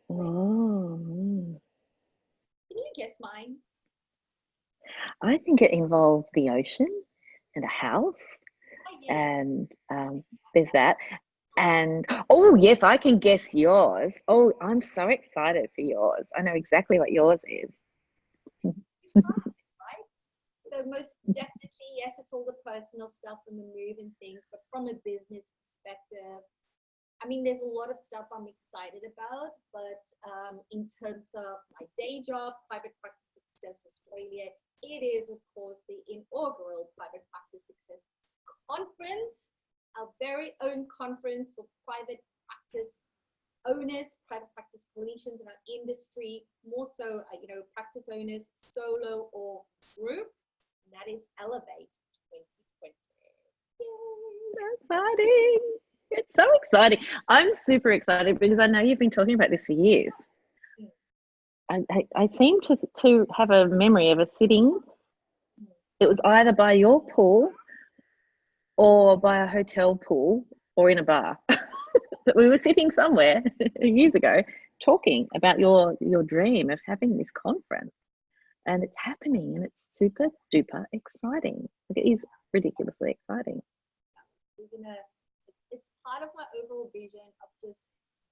Oh. Can you guess mine? I think it involves the ocean and a house, and there's that. And oh yes, I can guess yours. Oh, I'm so excited for yours. I know exactly what yours is. Right? So most definitely, yes, it's all the personal stuff and the move and things, but from a business perspective, I mean, there's a lot of stuff I'm excited about, but in terms of my day job, Private Practice Success Australia, it is, of course, the inaugural Private Practice Success Conference, our very own conference for private practice owners, private practice clinicians in our industry, more so, practice owners, solo or group, and that is Elevate 2020. Yay, exciting. It's so exciting. I'm super excited because I know you've been talking about this for years. I seem to have a memory of us sitting, it was either by your pool or by a hotel pool or in a bar. But we were sitting somewhere years ago talking about your dream of having this conference, and it's happening, and it's super duper exciting. Like, it is ridiculously exciting. It's part of my overall vision of just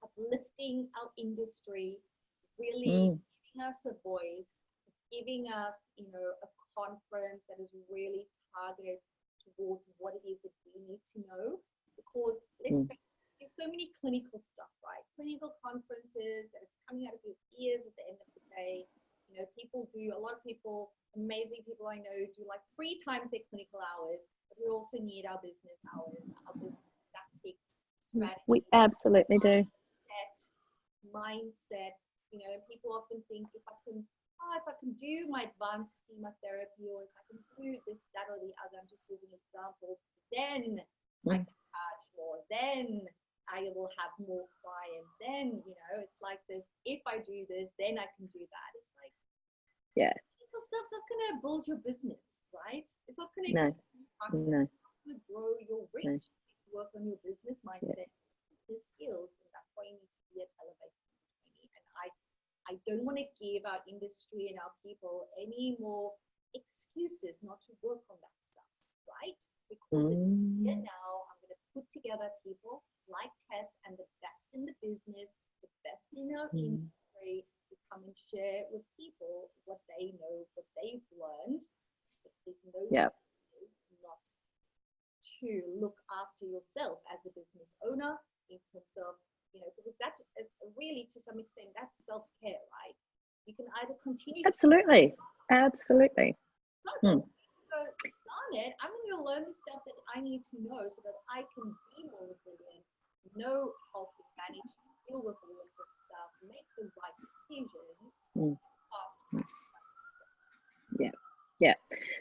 uplifting our industry, really giving us a voice, giving us, a conference that is really targeted towards what it is that we need to know. Because let's face it, there's so many clinical stuff, right? Clinical conferences that it's coming out of your ears at the end of the day. A lot of people, amazing people I know, do like 3 times their clinical hours, but we also need our business hours, our business tactics, strategy. We absolutely do. Mindset. People often think if I can do my advanced schema therapy, or if I can do this, that, or the other, I'm just using examples, then I can charge more, then I will have more clients, then, it's like this, if I do this, then I can do that. It's like, stuff's not going to build your business, right? It's not going to grow your reach. Work on your business mindset, business skills, and that's why you need to be at Elevate 2020. And I don't want to give our industry and our people any more excuses not to work on that stuff, right? Because here now, I'm going to put together people like Tess and the best in the business, the best in our industry, to come and share with people what they know, what they've learned. But there's no excuse not to look after yourself as a business owner, in terms of, because that really, to some extent, that's self-care, right? You can either continue absolutely. So on it, I'm going to learn the stuff that I need to know so that I can be more resilient, know how to manage, deal with all of this stuff, make the right decisions. Yeah,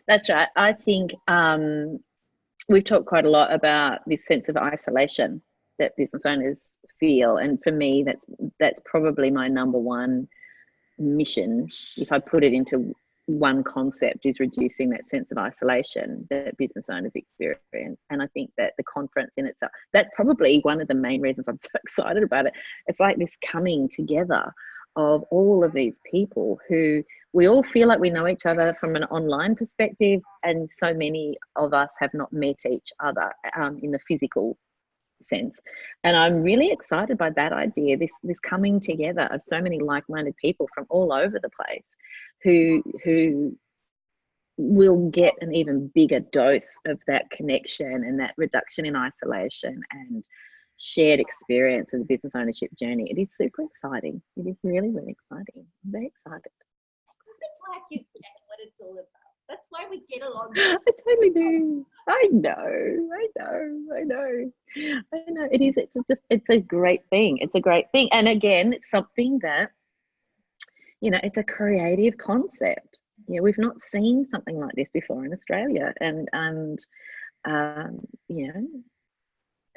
that's right. I think we've talked quite a lot about this sense of isolation that business owners feel, and for me, that's probably my number one mission, if I put it into one concept, is reducing that sense of isolation that business owners experience. And I think that the conference in itself, that's probably one of the main reasons I'm so excited about it. It's like this coming together of all of these people who we all feel like we know each other from an online perspective, and so many of us have not met each other in the physical sense. And I'm really excited by that idea, this coming together of so many like-minded people from all over the place who will get an even bigger dose of that connection and that reduction in isolation and shared experience of the business ownership journey. It is super exciting. It is really, really exciting. I'm very excited. I'm glad you get what it's all about. That's why we get along. I totally do. I know. It is. It's a great thing. It's a great thing. And again, it's something that, it's a creative concept. We've not seen something like this before in Australia, and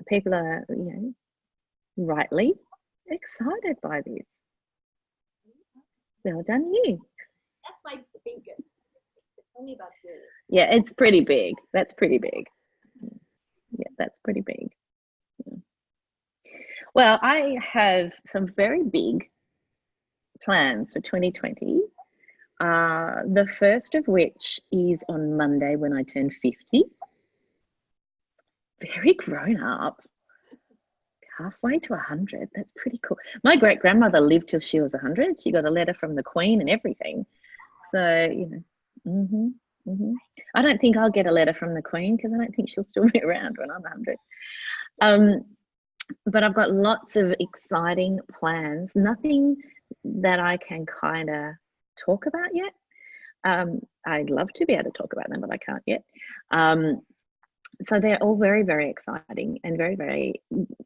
people are, rightly excited by this. Well done, you. That's my biggest. Tell me about yours. Yeah, it's pretty big. That's pretty big. Yeah, that's pretty big. Yeah. Well, I have some very big plans for 2020. The first of which is on Monday when I turn 50. Very grown up. Halfway to 100. That's pretty cool. My great grandmother lived till she was 100. She got a letter from the Queen and everything. So, I don't think I'll get a letter from the Queen because I don't think she'll still be around when I'm 100. but I've got lots of exciting plans. Nothing that I can kind of talk about yet. I'd love to be able to talk about them, but I can't yet. So they're all very, very exciting and very, very,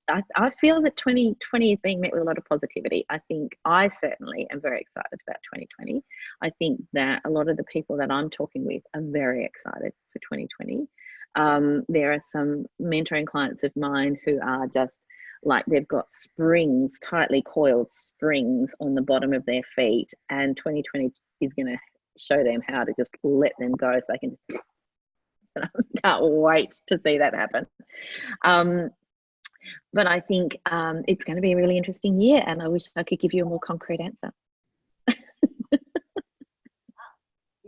I feel that 2020 is being met with a lot of positivity. I think I certainly am very excited about 2020. I think that a lot of the people that I'm talking with are very excited for 2020. There are some mentoring clients of mine who are just like they've got springs, tightly coiled springs on the bottom of their feet, and 2020 is going to show them how to just let them go so they can just I can't wait to see that happen. But I think it's going to be a really interesting year, and I wish I could give you a more concrete answer. You're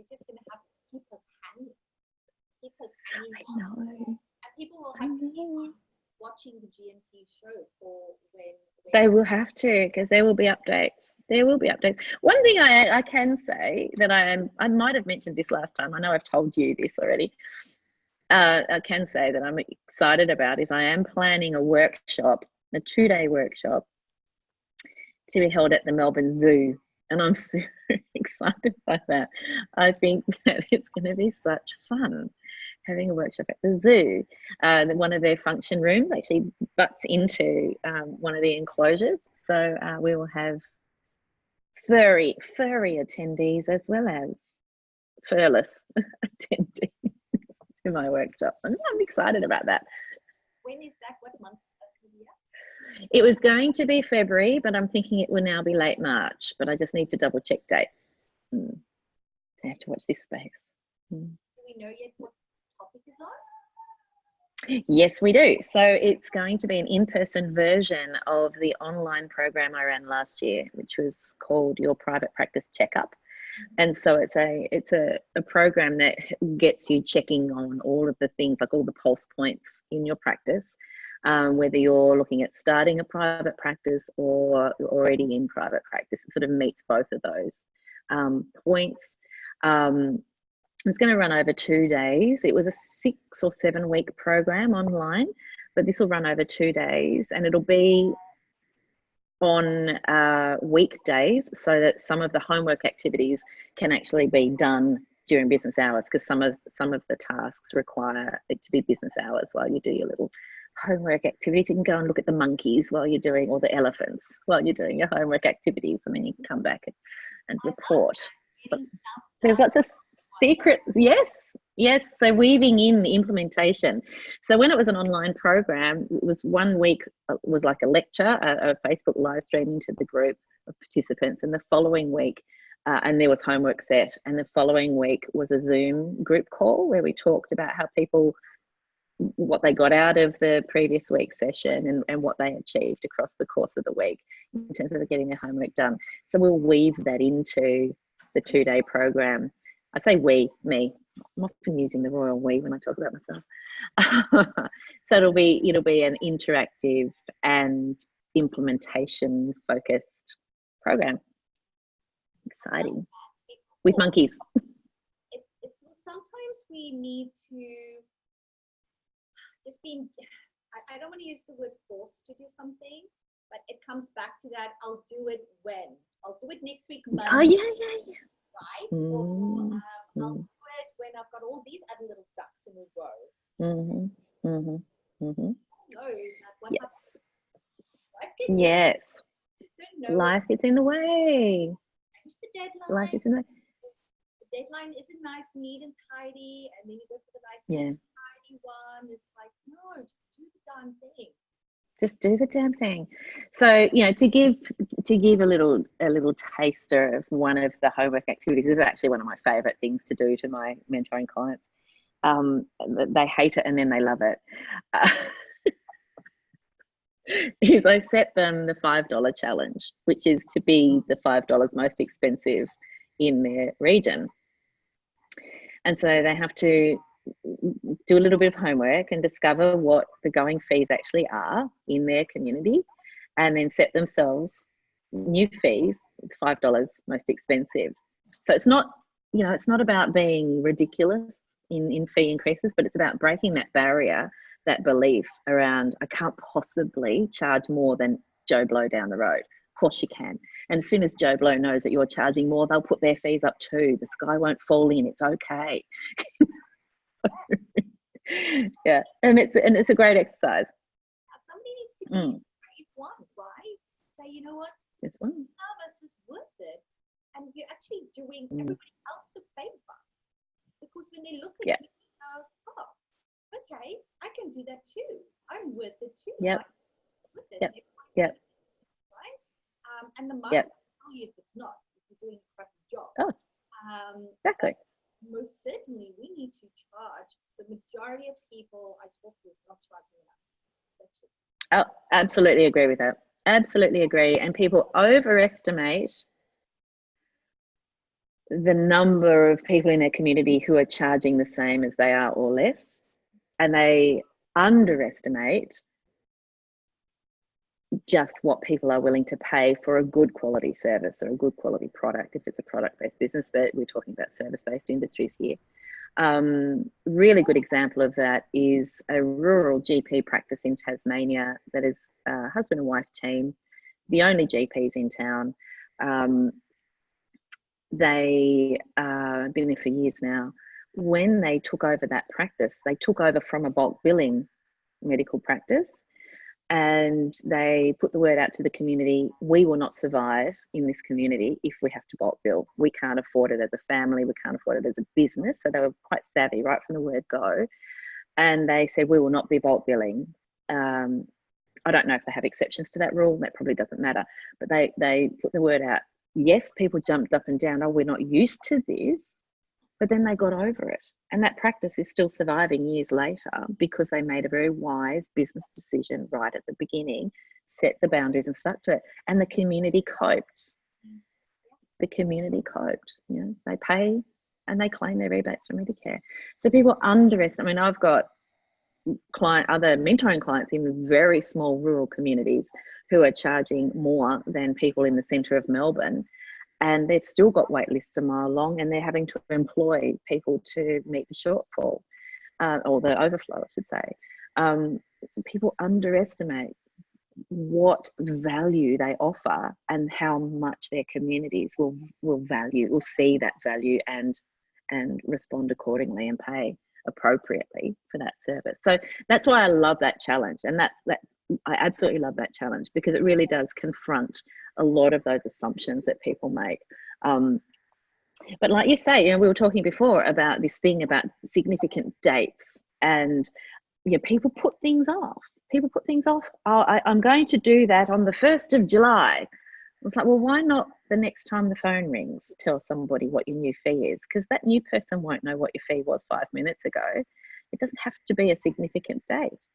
just going to have to keep us hanging. Keep us hanging. I know. And people will have to keep on watching the G&T show for when they will have to, because there will be updates. There will be updates. One thing I can say that I might have mentioned this last time. I know I've told you this already. I can say that I'm excited about is I am planning a workshop, a 2-day workshop to be held at the Melbourne Zoo. And I'm super excited by that. I think that it's going to be such fun having a workshop at the zoo. One of their function rooms actually butts into one of the enclosures. So we will have furry attendees as well as furless attendees to my workshop. And I'm excited about that. When is that? What month is that? It was going to be February, but I'm thinking it will now be late March, but I just need to double check dates. I have to watch this space. Do we know yet what topic is on? Yes, we do. So it's going to be an in-person version of the online program I ran last year, which was called Your Private Practice Checkup. And so it's a program that gets you checking on all of the things, like all the pulse points in your practice, whether you're looking at starting a private practice or you're already in private practice. It sort of meets both of those points. It's going to run over 2 days. It was a 6 or 7 week program online, but this will run over 2 days, and it'll be on weekdays so that some of the homework activities can actually be done during business hours, because some of the tasks require it to be business hours while you do your little homework activities. You can go and look at the monkeys while you're doing, or the elephants while you're doing your homework activities, and then you can come back and report. But there's lots of secrets. Yes, so weaving in the implementation. So when it was an online program, it was 1 week was like a lecture, a Facebook live stream into the group of participants, and the following week, and there was homework set, and the following week was a Zoom group call where we talked about how people, what they got out of the previous week's session and what they achieved across the course of the week in terms of getting their homework done. So we'll weave that into the 2-day program. I say we, me. I'm often using the royal we when I talk about myself. So it'll be an interactive and implementation focused program. Exciting. With monkeys. Sometimes we need to just be, I don't want to use the word forced to do something, but it comes back to that, I'll do it when. I'll do it next week, Monday. Oh, yeah. Right? Or I'll do it when I've got all these other little ducks in a row. No, what happens? Yes. Life gets in the way. Change the deadline. Life is in the way. The deadline isn't nice, neat and tidy, and then you go for the nice tidy one. It's like, no, just do the darn thing. Just do the damn thing. So, to give a little taster of one of the homework activities, this is actually one of my favorite things to do to my mentoring clients. They hate it and then they love it. Is I set them the $5 challenge, which is to be the $5 most expensive in their region. And so they have to do a little bit of homework and discover what the going fees actually are in their community, and then set themselves new fees, $5 most expensive. So it's not, it's not about being ridiculous in fee increases, but it's about breaking that barrier that belief around, I can't possibly charge more than Joe Blow down the road. Of course you can. And as soon as Joe Blow knows that you're charging more, they'll put their fees up too. The sky won't fall in. It's okay. Yeah, and it's a great exercise. Somebody needs to be brave one, right? Say, you know what? It's one. Service is worth it, and you're actually doing everybody else a favor, because when they look at you, they go, oh, okay, I can do that too. I'm worth it too. Yep. Worth it. Yep. Yep. Right. And the market will tell you if it's not, if you're doing a crappy job. Oh, exactly. Most certainly, we need to charge. The majority of people I talk to is not charging enough. Oh, absolutely agree with that. Absolutely agree. And people overestimate the number of people in their community who are charging the same as they are or less, and they underestimate just what people are willing to pay for a good quality service or a good quality product, if it's a product-based business, but we're talking about service-based industries here. Really good example of that is a rural GP practice in Tasmania that is a husband and wife team, the only GPs in town. They have been there for years now. When they took over that practice, they took over from a bulk billing medical practice, and they put the word out to the community, we will not survive in this community if we have to bulk bill. We can't afford it as a family, we can't afford it as a business. So they were quite savvy right from the word go. And they said, we will not be bulk billing. I don't know if they have exceptions to that rule, that probably doesn't matter, but they put the word out. Yes, people jumped up and down, oh, we're not used to this, but then they got over it. And that practice is still surviving years later because they made a very wise business decision right at the beginning, set the boundaries and stuck to it. And the community coped. The community coped. You know, they pay and they claim their rebates from Medicare. So people underestimate. I mean, I've got other mentoring clients in very small rural communities who are charging more than people in the centre of Melbourne. And they've still got wait lists a mile long, and they're having to employ people to meet the shortfall or the overflow, I should say. People underestimate what value they offer and how much their communities will see that value and respond accordingly and pay appropriately for that service. So that's why I love that challenge, and I absolutely love that challenge, because it really does confront a lot of those assumptions that people make. But like you say, you know, we were talking before about this thing about significant dates, and you know, people put things off. Oh, I'm going to do that on the 1st of July. It's like, well, why not the next time the phone rings, tell somebody what your new fee is? Because that new person won't know what your fee was 5 minutes ago. It doesn't have to be a significant date.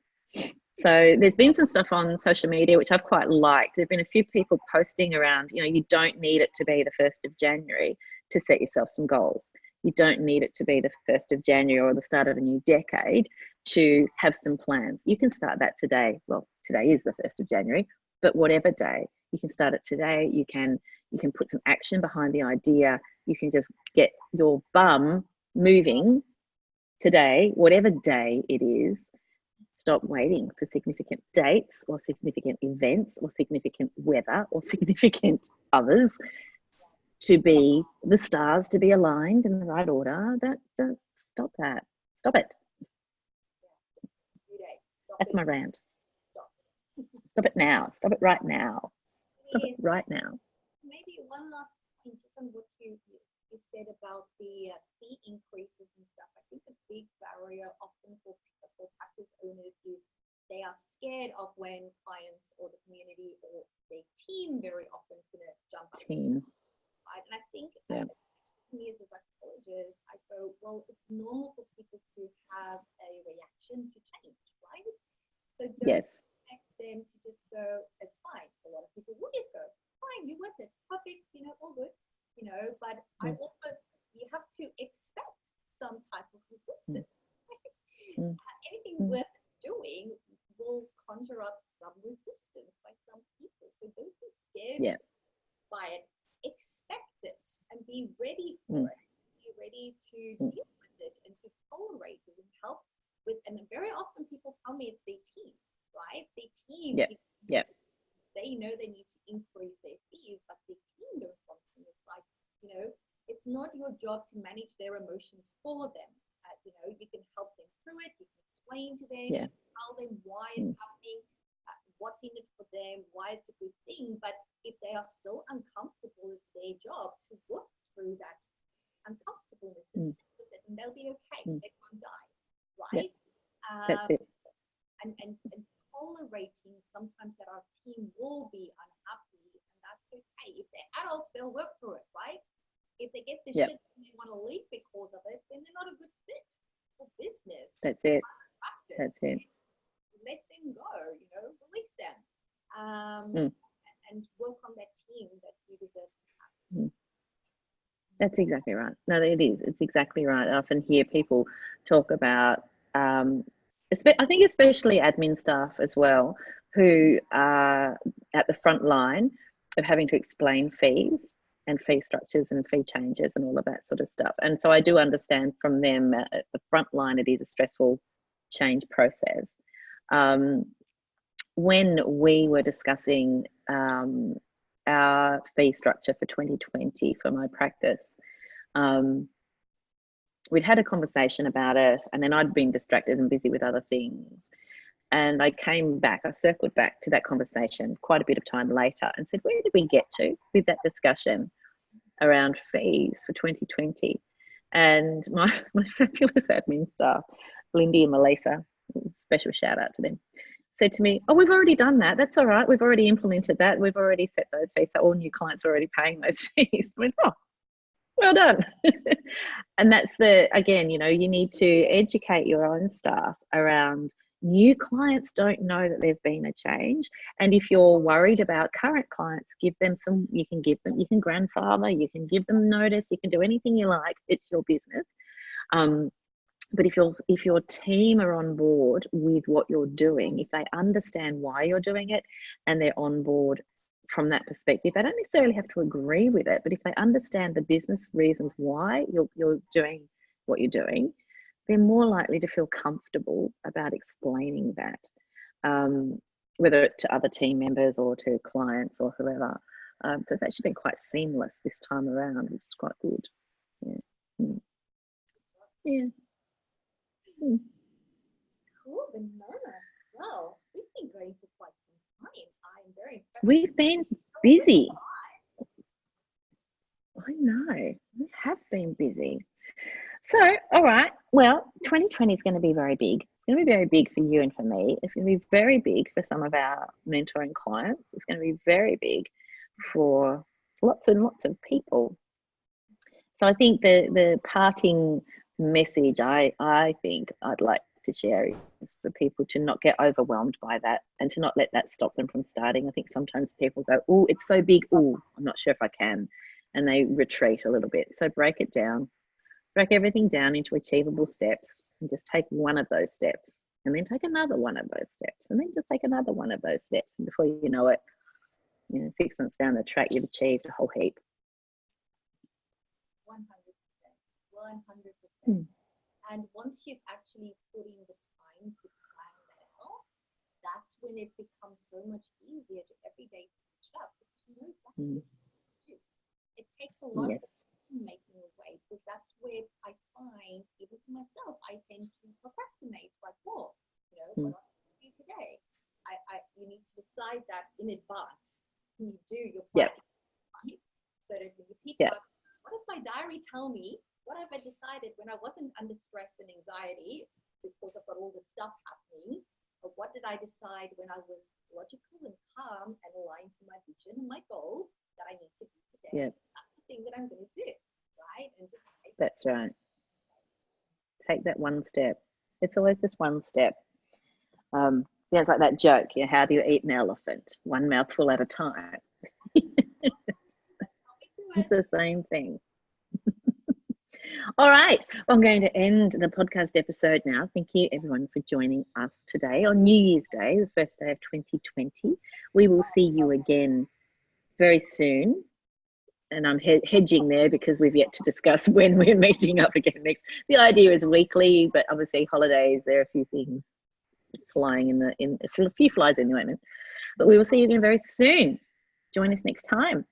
So there's been some stuff on social media which I've quite liked. There've been a few people posting around, you know, you don't need it to be the 1st of January to set yourself some goals. You don't need it to be the 1st of January or the start of a new decade to have some plans. You can start that today. Well, today is the 1st of January, but whatever day, you can start it today. You can put some action behind the idea. You can just get your bum moving today, whatever day it is. Stop waiting for significant dates or significant events or significant weather or significant others to be the stars to be aligned in the right order. Stop that. Stop it. That's my rant. Stop it now. Stop it right now. Stop it right now. Maybe one last thing just on what you said about the fee increases and stuff. I think a big barrier often for practice owners is they are scared of when clients or the community or their team very often is going to jump up. Right? And I think me as a psychologist, I go, well, it's normal for people to have a reaction to change, right? So don't expect them to just go, it's fine. A lot of people will just go, fine, you're worth it, perfect, you know, all good, you know, but I also, you have to expect some type of resistance. Right? Anything worth doing will conjure up some resistance by some people. So don't be scared by it. Expect it and be ready for it. Be ready to deal with it and to tolerate it and help and very often people tell me it's their team, right? Their team, they know they need to increase their fees, but their team don't function. It's like, it's not your job to manage their emotions for them. You can help them through it. You can explain to them, tell them why it's happening, what's in it for them, why it's a good thing. But if they are still uncomfortable, it's their job to work through that uncomfortableness and sit with it, and they'll be okay. They won't die, right? That's it. And tolerating sometimes that our team will be unhappy, and that's okay. If they're adults, they'll work through it, right? If they get the shit and they want to leave because of it, then they're not a good fit for business. That's it. Practice. That's it. Let them go, release them, and work on that team that you deserve to have. That's exactly right. No, it is. It's exactly right. I often hear people talk about, I think especially admin staff as well, who are at the front line of having to explain fees and fee structures and fee changes and all of that sort of stuff. And so I do understand from them at the front line, it is a stressful change process. When we were discussing our fee structure for 2020 for my practice, we'd had a conversation about it, and then I'd been distracted and busy with other things. And I circled back to that conversation quite a bit of time later and said, where did we get to with that discussion around fees for 2020? And my fabulous admin staff, Lindy and Melissa, special shout out to them, said to me, oh, we've already done that. That's all right. We've already implemented that. We've already set those fees. So all new clients are already paying those fees. I went, oh, well done. And that's again, you need to educate your own staff around new clients don't know that there's been a change. And if you're worried about current clients, you can grandfather, you can give them notice, you can do anything you like. It's your business. But if your team are on board with what you're doing, if they understand why you're doing it and they're on board from that perspective, they don't necessarily have to agree with it, but if they understand the business reasons why you're doing what you're doing, they're more likely to feel comfortable about explaining that, whether it's to other team members or to clients or whoever. So it's actually been quite seamless this time around, which is quite good. Yeah. Cool, bananas. Well, we've been going for quite some time. I'm very impressed. We've been busy. I know, we have been busy. So, all right, well, 2020 is going to be very big. It's going to be very big for you and for me. It's going to be very big for some of our mentoring clients. It's going to be very big for lots and lots of people. So I think the parting message I think I'd like to share is for people to not get overwhelmed by that and to not let that stop them from starting. I think sometimes people go, oh, it's so big. Oh, I'm not sure if I can. And they retreat a little bit. So break it down. Break everything down into achievable steps and just take one of those steps and then take another one of those steps and then just take another one of those steps. And before you know it, 6 months down the track, you've achieved a whole heap. 100%. 100%. And once you've actually put in the time to plan that out, that's when it becomes so much easier to every day catch up. Because you know exactly what to do. It takes a lot of making a way, because that's where I find, even for myself, I tend to procrastinate. Like, what am I going to do today? You need to decide that in advance when you do your planning, right? So that when you pick up, what does my diary tell me? What have I decided when I wasn't under stress and anxiety because I've got all this stuff happening? Or what did I decide when I was logical and calm and aligned to my vision and my goal that I need to do today? That's the thing that I'm going to do, right? And just that's right. Take that one step. It's always just one step. It's like that joke. How do you eat an elephant? One mouthful at a time. It's the same thing. All right, well, I'm going to end the podcast episode now. Thank you, everyone, for joining us today on New Year's Day, the first day of 2020. We will see you again very soon and I'm hedging there because we've yet to discuss when we're meeting up again next. The idea is weekly, but obviously holidays, there are a few things flying in a few flies in the ointment. But we will see you again very soon. Join us next time.